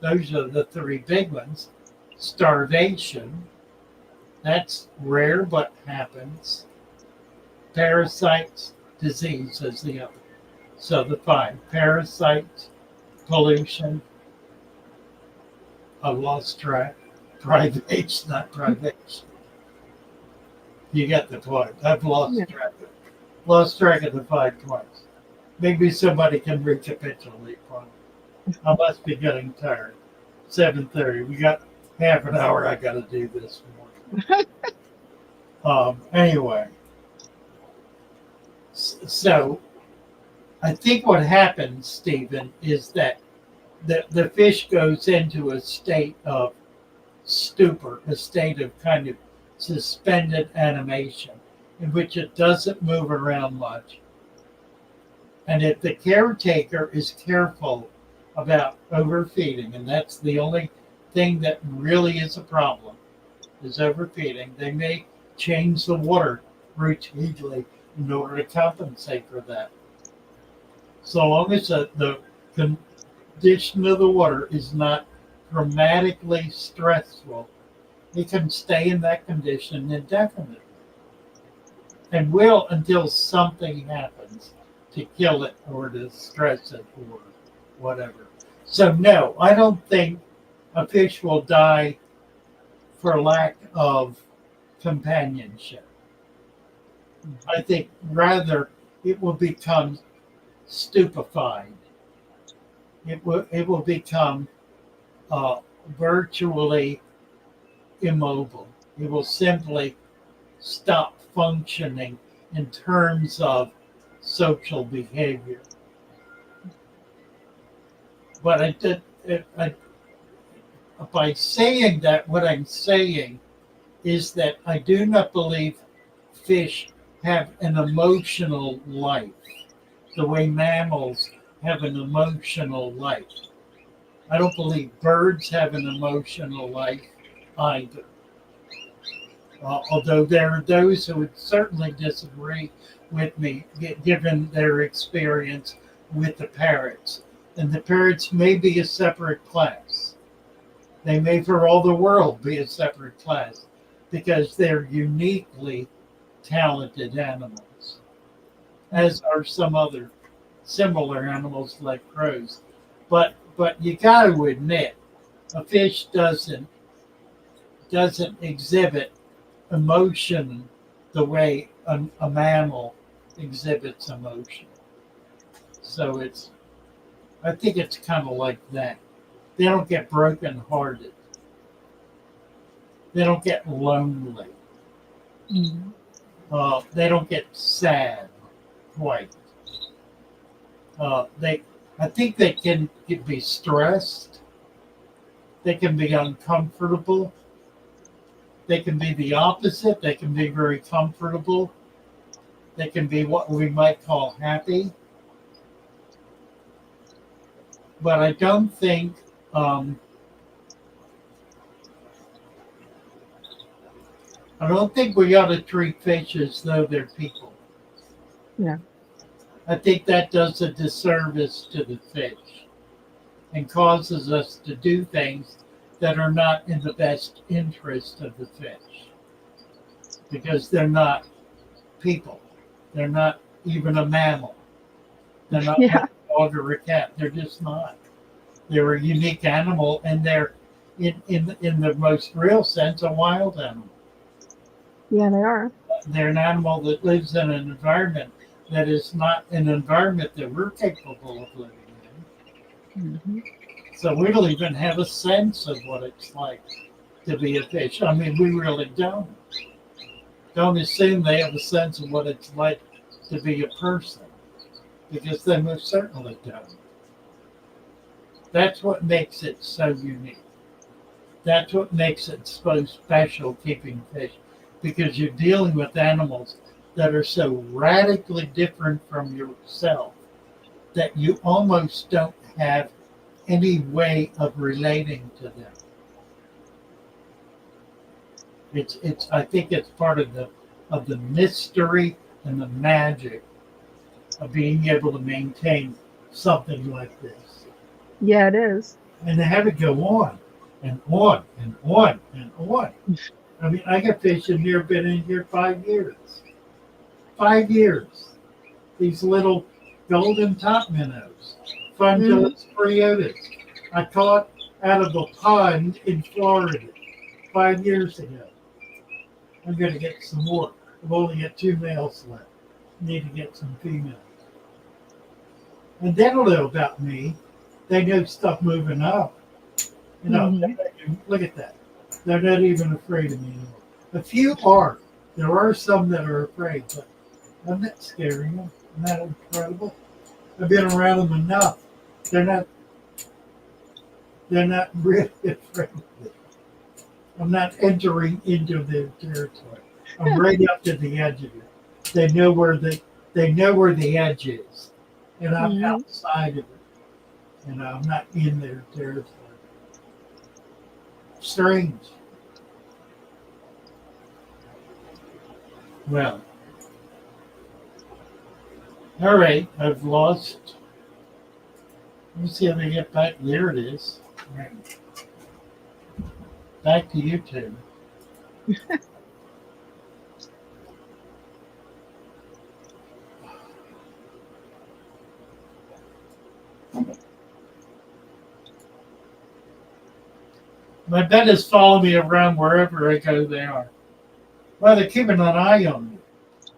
Those are the three big ones. Starvation. That's rare but happens. Parasites, disease is the other. So the five: parasites, pollution. I've lost track. Privation, not privation. You got the point. I've lost Yeah. track. Lost track of the 5 points. Maybe somebody can recapitulate for me. I must be getting tired. 7:30. We got half an hour. I got to do this morning. Anyway, so I think what happens, Stephen, is that the fish goes into a state of stupor, a state of kind of suspended animation in which it doesn't move around much. And if the caretaker is careful about overfeeding, and that's the only thing that really is a problem, is overfeeding, they may change the water routinely in order to compensate for that. So long as the condition of the water is not dramatically stressful, it can stay in that condition indefinitely and will until something happens to kill it or to stress it or whatever. So, no, I don't think a fish will die for lack of companionship. I think rather it will become stupefied. It will become virtually immobile. It will simply stop functioning in terms of social behavior. But by saying that, what I'm saying is that I do not believe fish have an emotional life the way mammals have an emotional life. I don't believe birds have an emotional life either. Although there are those who would certainly disagree with me, given their experience with the parrots. And the parrots may be a separate class. They may, for all the world, be a separate class because they're uniquely talented animals, as are some other similar animals like crows. But you got to admit, a fish doesn't exhibit emotion the way a mammal exhibits emotion. So I think it's kind of like that. They don't get brokenhearted. They don't get lonely. They don't get sad quite. I think they can be stressed. They can be uncomfortable. They can be the opposite. They can be very comfortable. They can be what we might call happy. But I don't think I don't think we ought to treat fish as though they're people. Yeah. I think that does a disservice to the fish and causes us to do things that are not in the best interest of the fish because they're not people. They're not even a mammal. They're not like Yeah. a dog or a cat. They're just not. They're a unique animal, and they're in the most real sense a wild animal. Yeah, they are. They're an animal that lives in an environment that is not an environment that we're capable of living in. Hmm. So we don't even have a sense of what it's like to be a fish. I mean, we really don't. Don't assume they have a sense of what it's like to be a person, because they most certainly don't. That's what makes it so unique. That's what makes it so special keeping fish, because you're dealing with animals that are so radically different from yourself that you almost don't have any way of relating to them. It's I think it's part of the mystery and the magic of being able to maintain something like this. Yeah, it is. And to have it go on and on and on and on. I mean, I got fish in here, been in here 5 years. 5 years. These little golden top minnows, Fundulus priotus. I caught out of a pond in Florida 5 years ago. I'm going to get some more. I've only got 2 males left. Need to get some females. And they don't know about me. They know stuff moving up. You know, look at that. They're not even afraid of me anymore. A few are. There are some that are afraid, but I'm not scaring them. Isn't that incredible? I've been around them enough. They're not really afraid of me. I'm not entering into their territory. I'm right up to the edge of it. They know where the edge is, and I'm outside of it. And I'm not in their territory. Strange. Well, all right. I've lost. Let me see if I get back. There it is. Right. Back to you two. My betters follow me around wherever I go. They are. Well, they're keeping an eye on you.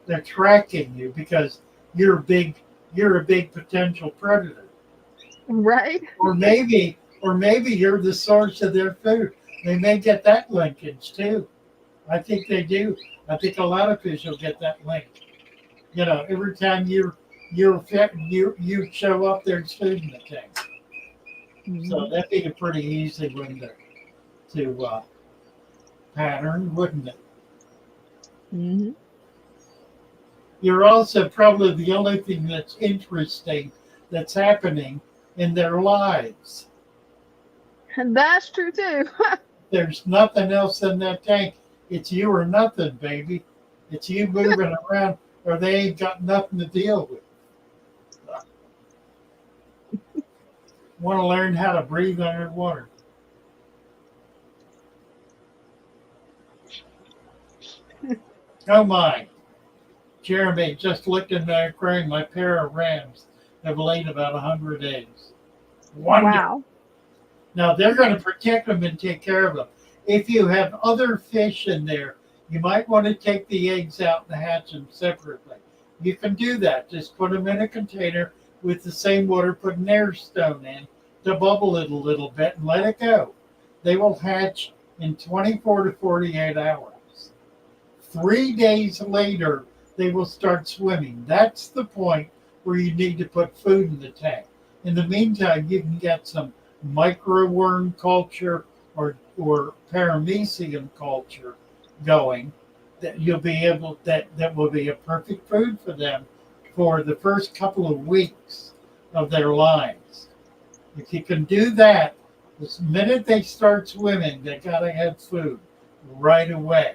They're tracking you because you're a big potential predator. Right? Or maybe you're the source of their food. They may get that linkage too. I think they do. I think a lot of fish will get that link. You know, every time you show up, there's food in the tank. So that'd be a pretty easy one to pattern, wouldn't it? Mm-hmm. You're also probably the only thing that's interesting that's happening in their lives. And that's true too. There's nothing else in that tank. It's you or nothing, baby. It's you moving around, or they ain't got nothing to deal with. Want to learn how to breathe underwater. Oh my. Jeremy just looked in the aquarium. My pair of rams have laid about 100 eggs. Wonderful. Wow. Now they're going to protect them and take care of them. If you have other fish in there, you might want to take the eggs out and hatch them separately. You can do that. Just put them in a container with the same water, put an air stone in to bubble it a little bit and let it go. They will hatch in 24 to 48 hours. 3 days later, they will start swimming. That's the point where you need to put food in the tank. In the meantime, you can get some microworm culture or paramecium culture going that you'll be able that will be a perfect food for them for the first couple of weeks of their lives. If you can do that, the minute they start swimming, they gotta have food right away.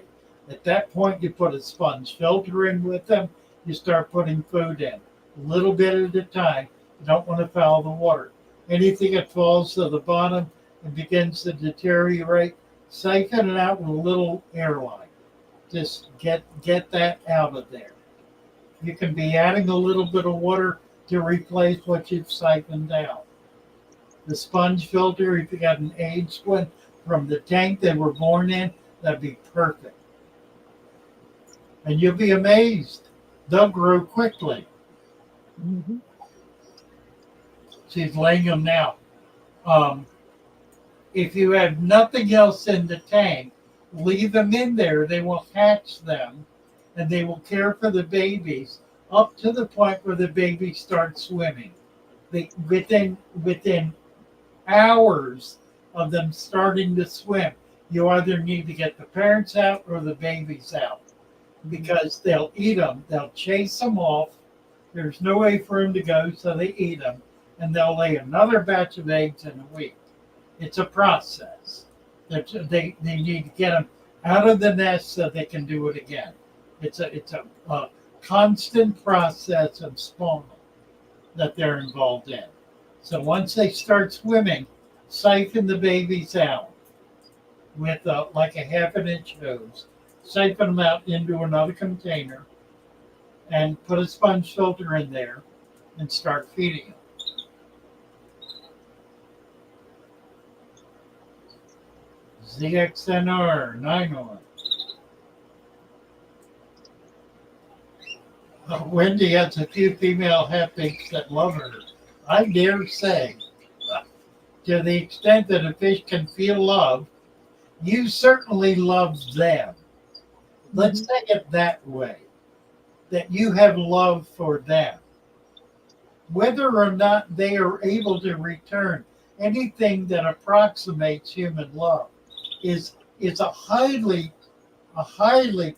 At that point, you put a sponge filter in with them. You start putting food in, a little bit at a time. You don't want to foul the water. Anything that falls to the bottom and begins to deteriorate, siphon it out with a little airline. Just get that out of there. You can be adding a little bit of water to replace what you've siphoned out. The sponge filter, if you got an aged one from the tank they were born in, that'd be perfect. And you'll be amazed. They'll grow quickly. Mm-hmm. She's laying them now. If you have nothing else in the tank, leave them in there. They will hatch them, and they will care for the babies up to the point where the baby starts swimming. Within hours of them starting to swim, you either need to get the parents out or the babies out, because they'll eat them. They'll chase them off. There's no way for them to go, so they eat them, and they'll lay another batch of eggs in a week. It's a process. They need to get them out of the nest so they can do it again. It's a constant process of spawning that they're involved in. So once they start swimming, siphon the babies out with like a half an inch hose. Siphon them out into another container and put a sponge filter in there and start feeding them. ZXNR 9-1. Wendy has a few female half-bakes that love her. I dare say, to the extent that a fish can feel love, you certainly love them. Let's say it that way, that you have love for them. Whether or not they are able to return anything that approximates human love is a highly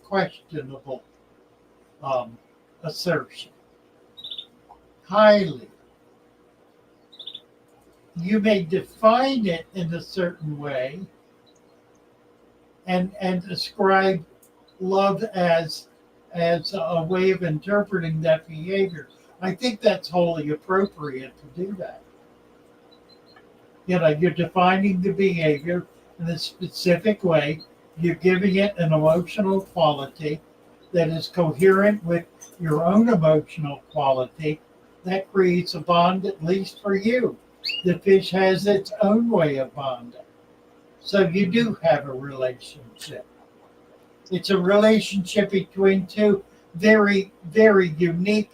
questionable assertion. Highly. You may define it in a certain way and describe love as a way of interpreting that behavior. I think that's wholly appropriate to do that. You know, you're defining the behavior in a specific way. You're giving it an emotional quality that is coherent with your own emotional quality. That creates a bond, at least for you. The fish has its own way of bonding. So you do have a relationship. It's a relationship between two very, very unique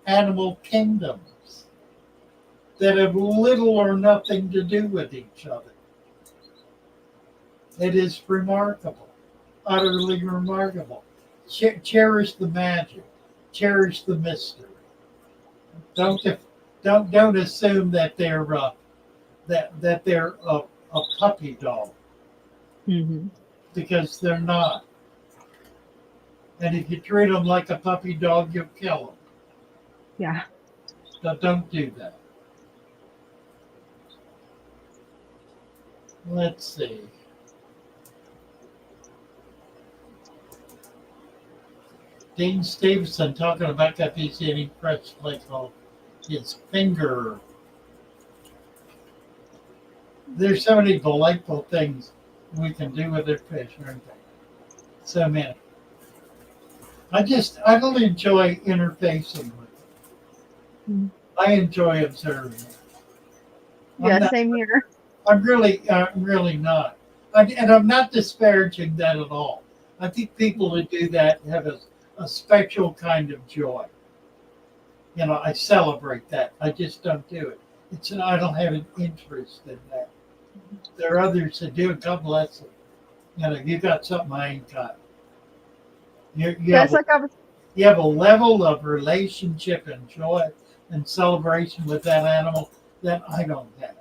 animal kingdoms that have little or nothing to do with each other. It is remarkable, utterly remarkable. Cherish the magic, cherish the mystery. Don't assume that they're a puppy dog, because they're not. And if you treat them like a puppy dog, you'll kill them. Yeah. So don't do that. Let's see. Dean Stevenson talking about that he's eating fresh like called his finger. There's so many delightful things we can do with their fish, aren't there? So many. I don't enjoy interfacing with them. I enjoy observing them. Yeah, same here. I'm really not. And I'm not disparaging that at all. I think people who do that have a special kind of joy. You know, I celebrate that. I just don't do it. I don't have an interest in that. There are others that do it. God bless them. You know, you got something I ain't got. You have a level of relationship and joy and celebration with that animal that I don't have.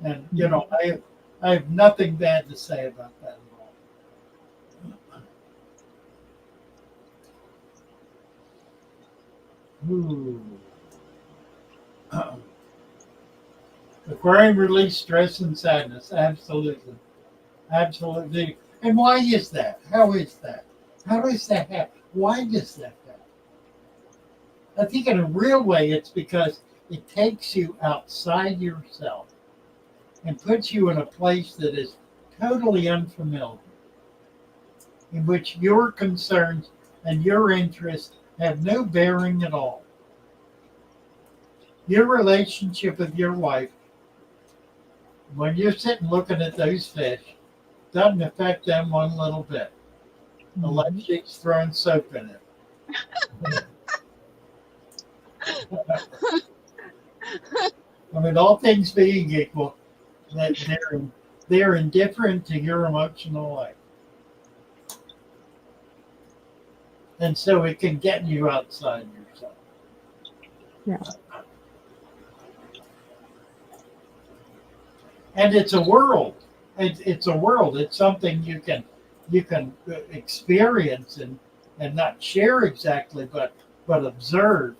And, you know, I have nothing bad to say about that at all. Ooh. Aquarium release stress and sadness. Absolutely. Absolutely. And why is that? How is that? How does that happen? Why does that happen? I think in a real way, it's because it takes you outside yourself and puts you in a place that is totally unfamiliar, in which your concerns and your interests have no bearing at all. Your relationship with your wife, when you're sitting looking at those fish, doesn't affect them one little bit, unless she's throwing soap in it. I mean, all things being equal, that they're indifferent to your emotional life. And so it can get you outside yourself. Yeah. And it's a world. It's a world. It's something you can experience and not share exactly, but observe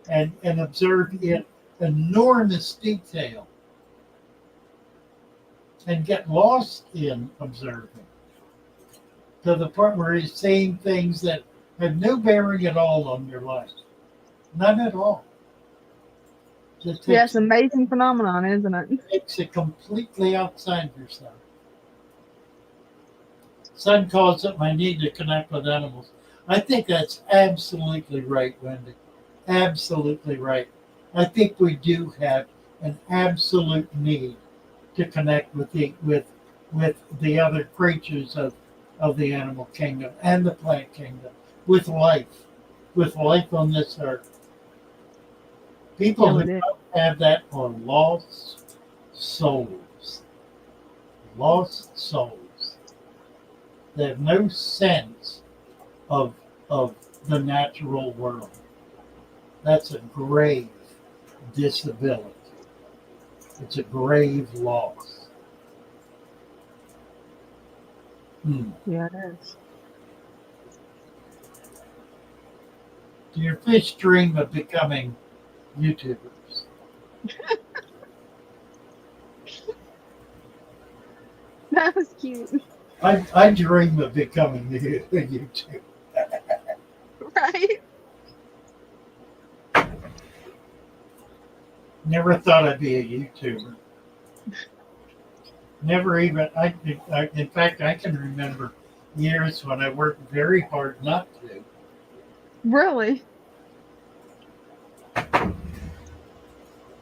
and observe in enormous detail and get lost in observing to the point where you're seeing things that have no bearing at all on your life. None at all. Yeah, it's an amazing phenomenon, isn't it? Takes it completely outside yourself. Son calls it my need to connect with animals. I think that's absolutely right, Wendy. Absolutely right. I think we do have an absolute need to connect with the other creatures of the animal kingdom and the plant kingdom, with life on this earth. People who don't have that are lost souls. Lost souls. They have no sense of the natural world. That's a grave disability. It's a grave loss. Yeah, it is. Do your fish dream of becoming YouTubers? That was cute. I dream of becoming a YouTuber. Right? Never thought I'd be a YouTuber. Never even, in fact, I can remember years when I worked very hard not to. Really?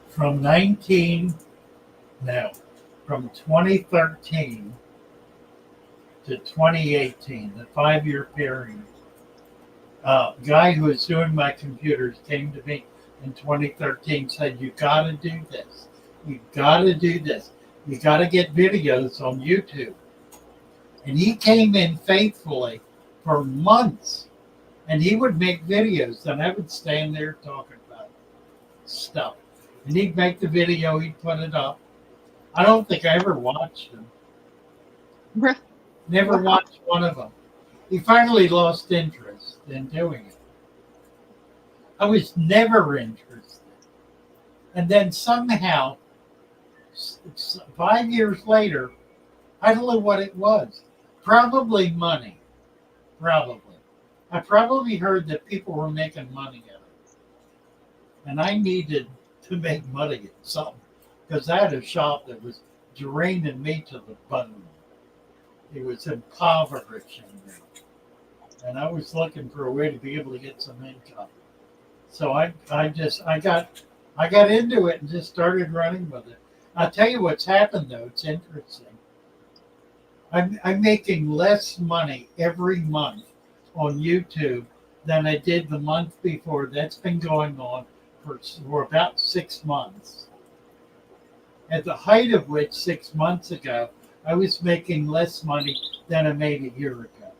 From 2013 to 2018, the 5-year period, a guy who was doing my computers came to me in 2013, said, you got to do this. You got to do this. You got to get videos on YouTube. And he came in faithfully for months, and he would make videos, and I would stand there talking about stuff. And he'd make the video, he'd put it up. I don't think I ever watched him. Never watched one of them. He finally lost interest in doing it. I was never interested. And then somehow, 5 years later, I don't know what it was. Probably money. Probably. I probably heard that people were making money at it. And I needed to make money at something. Because I had a shop that was draining me to the bone. It was impoverishing me. And I was looking for a way to be able to get some income. So I got into it and just started running with it. I'll tell you what's happened though, it's interesting. I'm making less money every month on YouTube than I did the month before. That's been going on for about 6 months. At the height of which 6 months ago, I was making less money than I made a year ago.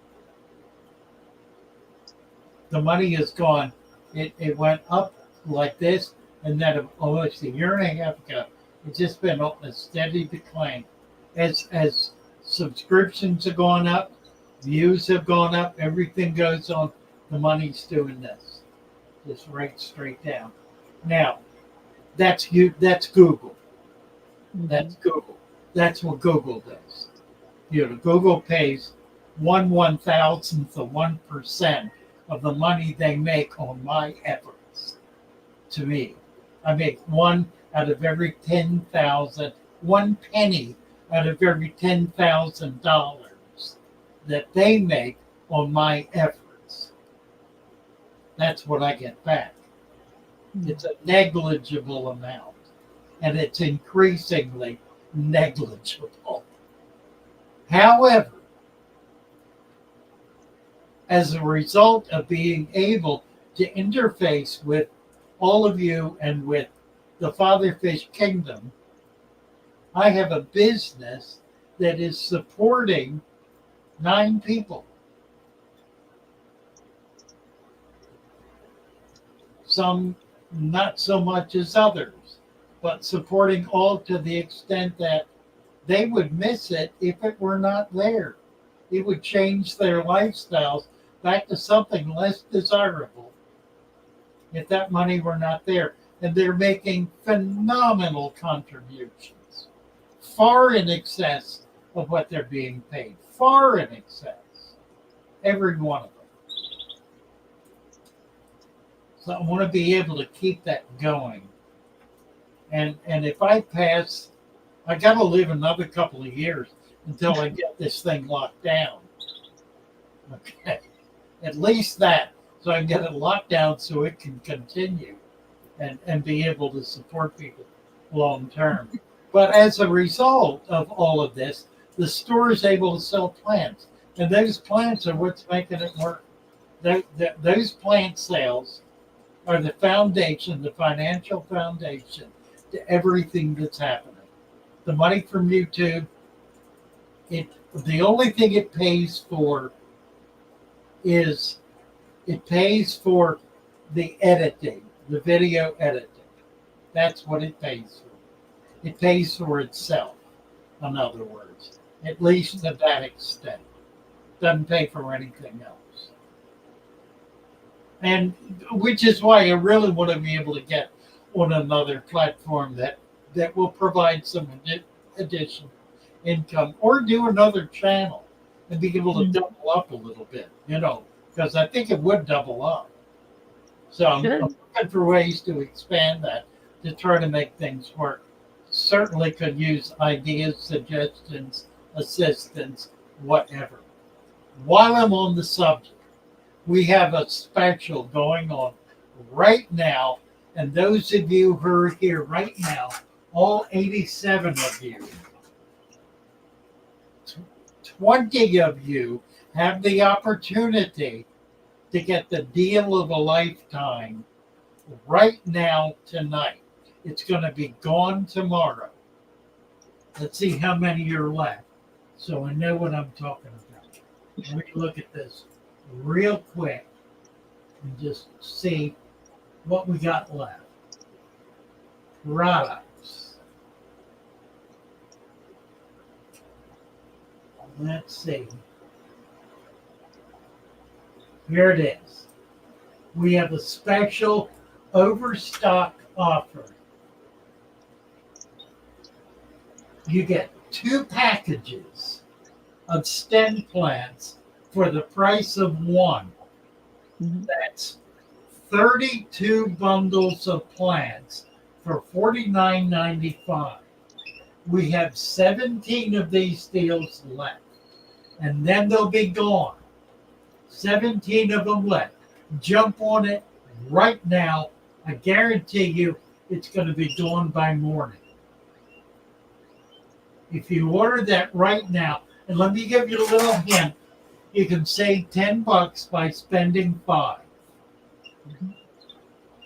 The money is gone. It went up like this, and then almost a year and a half ago, it's just been on a steady decline. As subscriptions have gone up, views have gone up, everything goes on, the money's doing this. Just right straight down. Now, that's Google. That's Google. That's what Google does. Google pays 1/1000th of 1% of the money they make on my efforts to me. I make one out of every 10,000, 1 penny out of every $10,000 that they make on my efforts. That's what I get back. It's a negligible amount, and it's increasingly negligible. However, as a result of being able to interface with all of you and with the Father Fish Kingdom, I have a business that is supporting 9 people. Some not so much as others, but supporting all to the extent that they would miss it if it were not there. It would change their lifestyles back to something less desirable if that money were not there. And they're making phenomenal contributions, far in excess of what they're being paid, far in excess, every one of them. So I want to be able to keep that going. And if I pass, I got to live another couple of years until I get this thing locked down. Okay, at least that, so I can get it locked down so it can continue and be able to support people long term. But as a result of all of this, the store is able to sell plants, and those plants are what's making it work. Those plant sales are the foundation, the financial foundation to everything that's happening. The money from YouTube, the only thing it pays for is it pays for the editing, the video editing. That's what it pays for. It pays for itself, in other words, at least to that extent. Doesn't pay for anything else. And which is why I really want to be able to get on another platform that will provide some additional income, or do another channel and be able to double up a little bit, because I think it would double up. So I'm looking for ways to expand that to try to make things work. Certainly could use ideas, suggestions, assistance, whatever. While I'm on the subject, we have a special going on right now. And those of you who are here right now, all 87 of you, 20 of you have the opportunity to get the deal of a lifetime right now, tonight. It's going to be gone tomorrow. Let's see how many are left, so I know what I'm talking about. Let me look at this real quick and just see what we got left. Products. Let's see. Here it is. We have a special overstock offer. You get 2 packages of stem plants for the price of 1. That's 32 bundles of plants for $49.95. We have 17 of these deals left, and then they'll be gone. 17 of them left. Jump on it right now. I guarantee you it's going to be gone by morning. If you order that right now, and let me give you a little hint, you can save $10 by spending $5.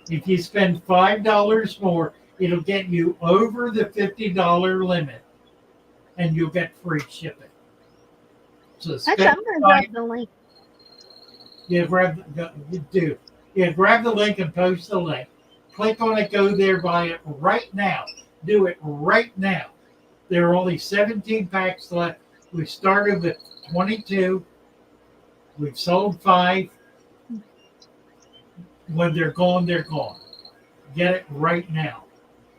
If you spend $5 more, it'll get you over the $50 limit, and you'll get free shipping. So Actually, I'm going to grab the link. Yeah, grab the link and post the link. Click on it, go there, buy it right now. Do it right now. There are only 17 packs left. We started with 22. We've sold 5. When they're gone, they're gone. Get it right now.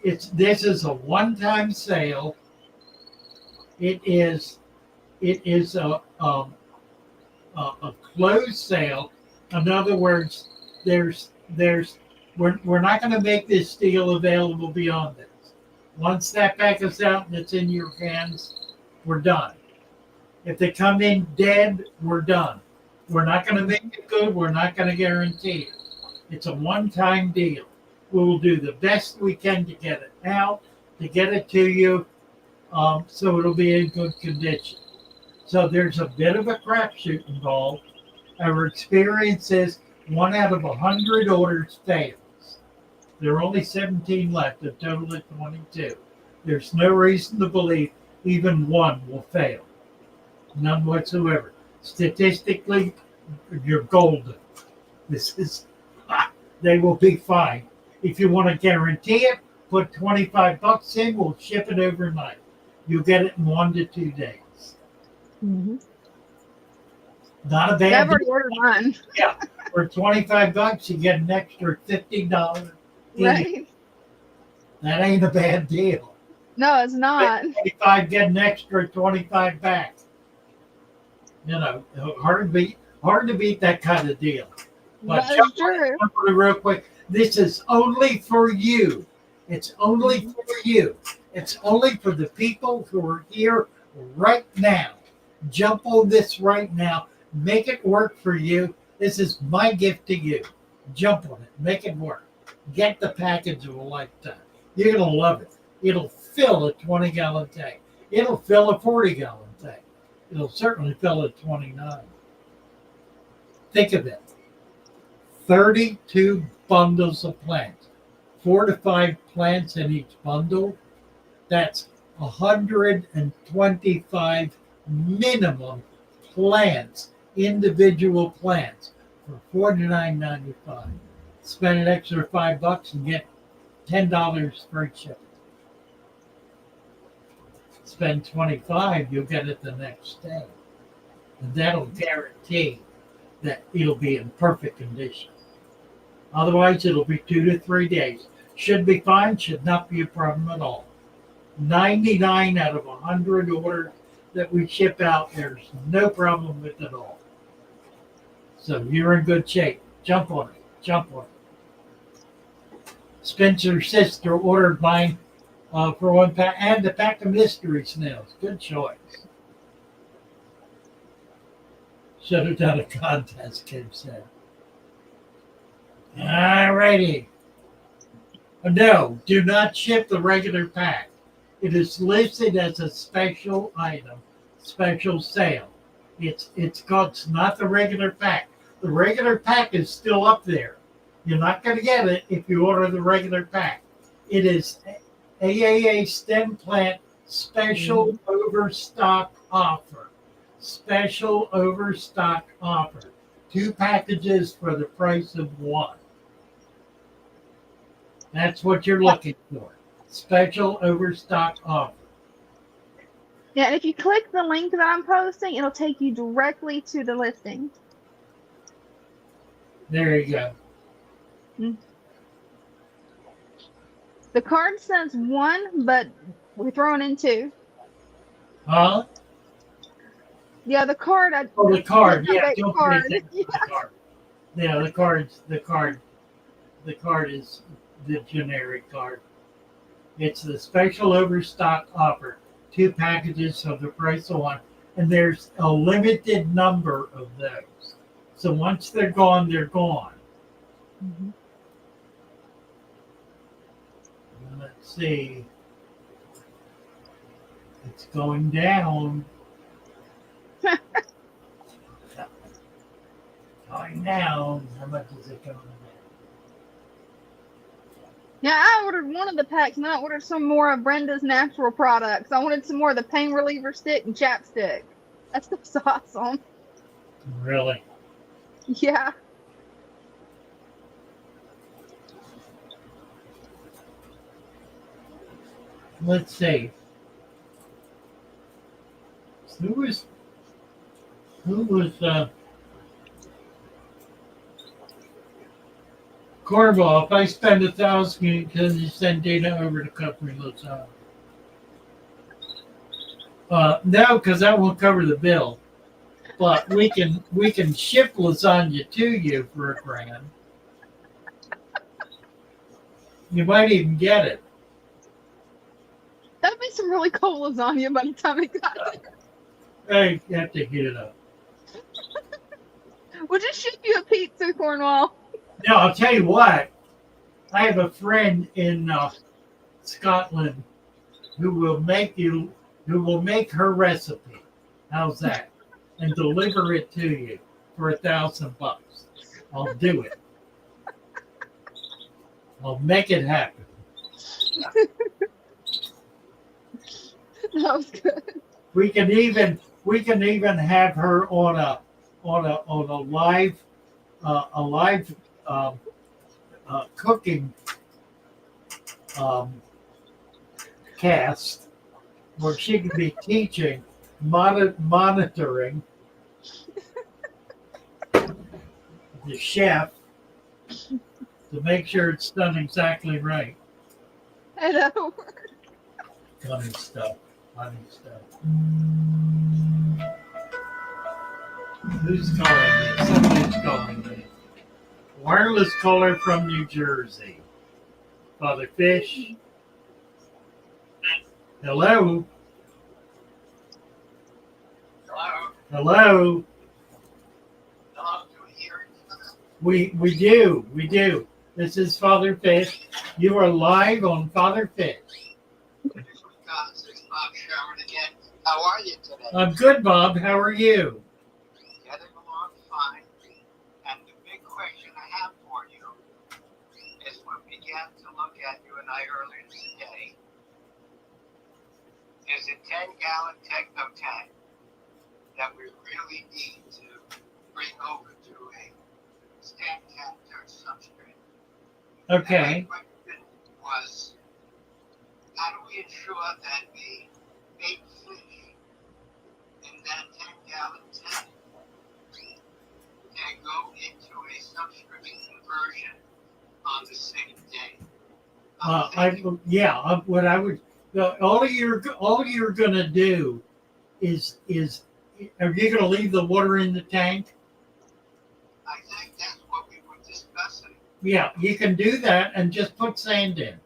This is a one-time sale. It is a a closed sale. In other words, we're not going to make this deal available beyond this. Once that pack is out and it's in your hands, we're done. If they come in dead, we're done. We're not going to make it good. We're not going to guarantee it. It's a one-time deal. We will do the best we can to get it out, to get it to you, so it'll be in good condition. So there's a bit of a crapshoot involved. Our experience is 1 out of 100 orders fails. There are only 17 left, a total of 22. There's no reason to believe even one will fail. None whatsoever. Statistically, you're golden. They will be fine. If you want to guarantee it, put $25 in, we'll ship it overnight. You'll get it in 1 to 2 days. Mm-hmm. Not a bad I've already deal. ordered mine. Yeah, for $25, you get an extra $50. Right? That ain't a bad deal. No, it's not. 25, get an extra 25 back. You know, hard to beat that kind of deal. But That is true. real quick, this is only for you. It's only for you. It's only for the people who are here right now. Jump on this right now. Make it work for you. This is my gift to you. Jump on it. Make it work. Get the package of a lifetime. You're going to love it. It'll fill a 20-gallon tank. It'll fill a 40-gallon tank. It'll certainly fill a 29. Think of it. 32 bundles of plants. 4 to 5 plants in each bundle. That's 125 minimum plants, individual plants, for $49.95. Spend an extra $5 and get $10 free shipping. Spend $25, you'll get it the next day. And that'll guarantee that it'll be in perfect condition. Otherwise, it'll be 2 to 3 days. Should be fine, should not be a problem at all. 99 out of 100 orders that we ship out, there's no problem with it all. So you're in good shape. Jump on it. Jump on it. Spencer's sister ordered mine for 1 pack, and a pack of mystery snails. Good choice. Should have done a contest, Kim said. All righty. No, do not ship the regular pack. It is listed as a special item, special sale. It's not the regular pack. The regular pack is still up there. You're not going to get it if you order the regular pack. It is AAA stem plant special overstock offer. Special overstock offer. 2 packages for the price of 1. That's what you're looking for. Special overstock offer. Yeah, and if you click the link that I'm posting, it'll take you directly to the listing. There you go. The card says 1, but we're throwing in 2. Huh? Yeah, the card. Oh, the card. the Yeah, don't card. forget the card. Yeah, the card is the generic card. It's the special overstock offer. 2 packages of the price of 1. And there's a limited number of those. So once they're gone, they're gone. Mm-hmm. Let's see. It's going down. Going down. How much is it going down? Yeah, I ordered one of the packs, and I ordered some more of Brenda's natural products. I wanted some more of the pain reliever stick and chapstick. That stuff's awesome. Really? Yeah. Let's see. Who was Corval? If I spend $1,000, can you send Dana over to Company Lozano? No, because that won't cover the bill. but we can ship lasagna to you for $1,000. You might even get it. That'd be some really cold lasagna by the time it got there. Hey, you have to heat it up. We'll just ship you a pizza, Cornwall. Now I'll tell you what. I have a friend in Scotland who will make her recipe. How's that? And deliver it to you for $1,000. I'll do it. I'll make it happen. That was good. We can even have her on a live cooking cast where she can be teaching, monitoring the chef to make sure it's done exactly right. And that'll work. Funny stuff. Who's calling me? Somebody's calling me. Wireless caller from New Jersey. Father Fish. Hello. Hello. We do. This is Father Fish. You are live on Father Fish. How are you today? I'm good, Bob. How are you? Getting along fine. And the big question I have for you is when we began to look at you and I earlier today, is a 10-gallon techno tank that we really need to bring over to a stand tank or substrate. Okay. And my question was, how do we ensure that the bait fish in that 10-gallon tank can go into a subscription conversion on the same day? All you're gonna do is are you gonna leave the water in the tank? I think that's what we were discussing. Yeah, you can do that and just put sand in.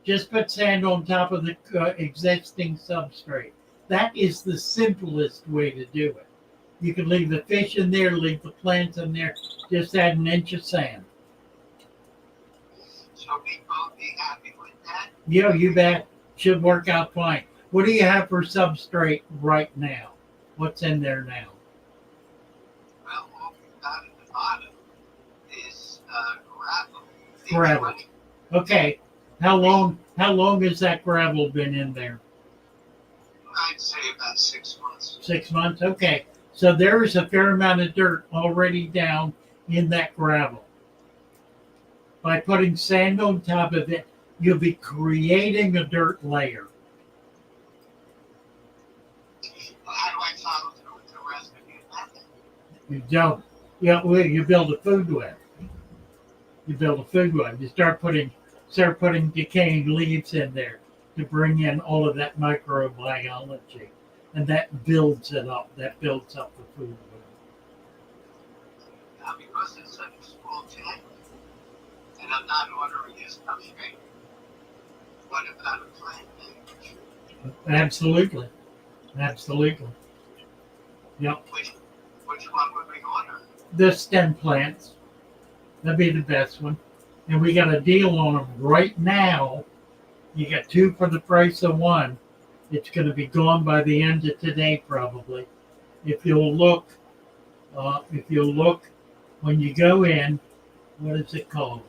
Just put sand on top of the existing substrate. That is the simplest way to do it. You can leave the fish in there, leave the plants in there, just add 1 inch of sand. So people will be happy with that? Yeah, you bet. Should work out fine. What do you have for substrate right now? What's in there now? Well, what we've got at the bottom is gravel. Gravel. Okay. How long has that gravel been in there? I'd say about 6 months. 6 months? Okay. So there is a fair amount of dirt already down in that gravel. By putting sand on top of it, you'll be creating a dirt layer. How do I follow through with the rest of your method? You don't. Yeah, well, you build a food web. You start putting decaying leaves in there to bring in all of that microbiology, and that builds it up. That builds up the food web. Now, because it's such a small tank, and I'm not ordering this substrate, what about a plant package? Absolutely. Yep. Which one would we order? The stem plants. That'd be the best one. And we got a deal on them right now. You get 2 for the price of 1. It's going to be gone by the end of today, probably. If you'll look when you go in, what is it called?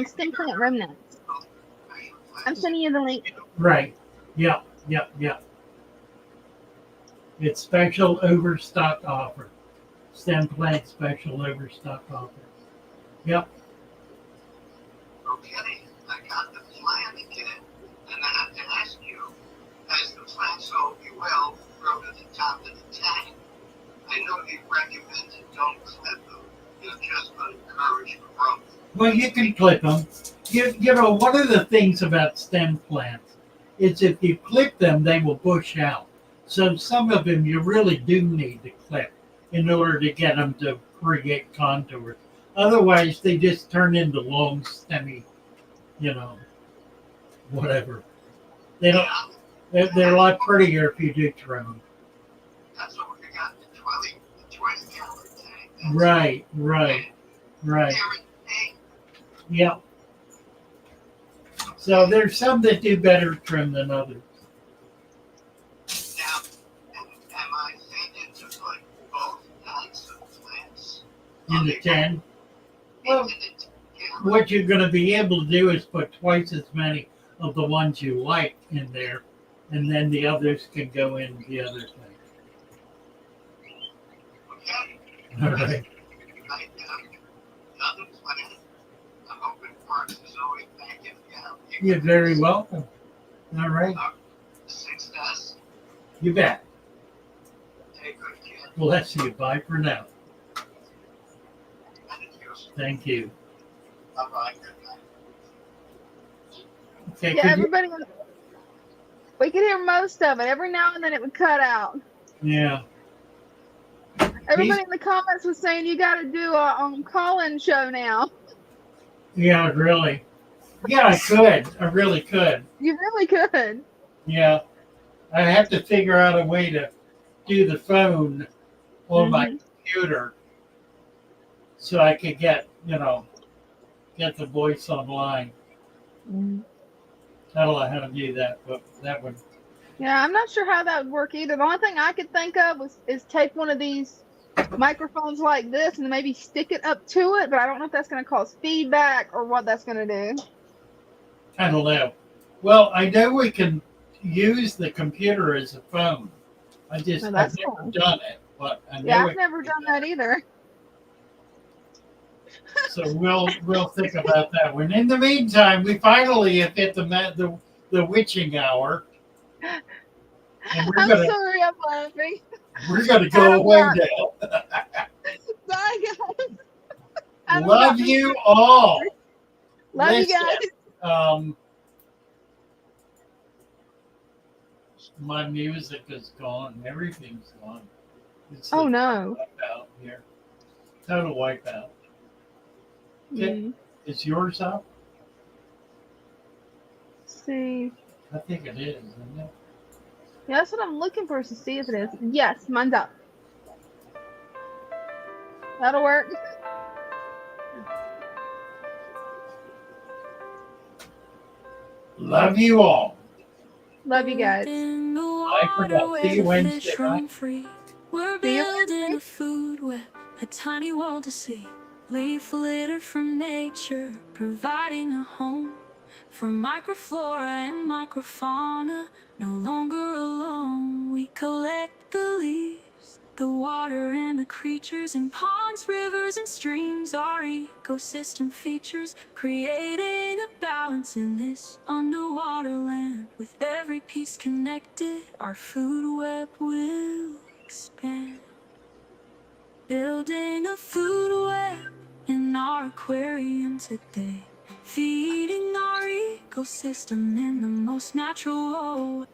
Stem plant remnants. I'm sending you the link. Right. Yep. It's special overstock offer. Stem plant special overstock offer. Yep. Okay, I got the plan again, and I have to ask you, as the plant so you will grow to the top of the tank, I know you recommended don't clip them, you're just going to encourage growth. Well, you can clip them. You know, one of the things about stem plants is if you clip them, they will bush out. So some of them you really do need to clip in order to get them to create contours. Otherwise, they just turn into long, stemmy, you know, whatever. They don't. They're a lot prettier if you do trim them. That's what we got, the 20-gallon tank. Right. Everything. Yep. So there's some that do better trim than others. Now, am I thinking to put both types of plants In the 10. Well, into the 10-gallon? what you're going to be able to do is put twice as many of the ones you like in there, and then the others can go in the other thing. Okay. All right. Another plan. I'm hoping Parks is always thank you. You're very welcome. All right. Success. You bet. Take good care. Bless you. Bye for now. Thank you. Thank you. Bye-bye. Good night. Okay. Yeah, everybody. We could hear most of it. Every now and then it would cut out. Yeah. Everybody in the comments was saying you got to do a call-in show now. Yeah. Really. Yeah, I could. I really could. You really could. Yeah. I have to figure out a way to do the phone on my computer so I could get the voice online. I don't know how to do that, but that would. Yeah, I'm not sure how that would work either. The only thing I could think of is take one of these microphones like this and maybe stick it up to it, but I don't know if that's going to cause feedback or what that's going to do. I don't know. Well, I know we can use the computer as a phone. I've never done it, but I know Yeah, I've never done that either. So we'll think about that one. In the meantime, we finally have hit the witching hour. And I'm sorry, I'm laughing. We're gonna go away now. Bye, guys. Love you all. Love you guys. My music is gone. Everything's gone. It's Oh no! Wipeout here. Total wipeout. Okay. Is yours up? Let's see. I think it is, isn't it? Yeah, that's what I'm looking for, to see if it is. Yes, mine's up. That'll work. Love you all. Love you guys. Bye for now. See you Wednesday night. We're building a food web, a tiny world to see. Leaf litter from nature, providing a home for microflora and microfauna. No longer alone, we collect the leaves, the water and the creatures in ponds, rivers and streams. Our ecosystem features, creating a balance in this underwater land. With every piece connected, our food web will expand. Building a food web in our aquarium today, feeding our ecosystem in the most natural way.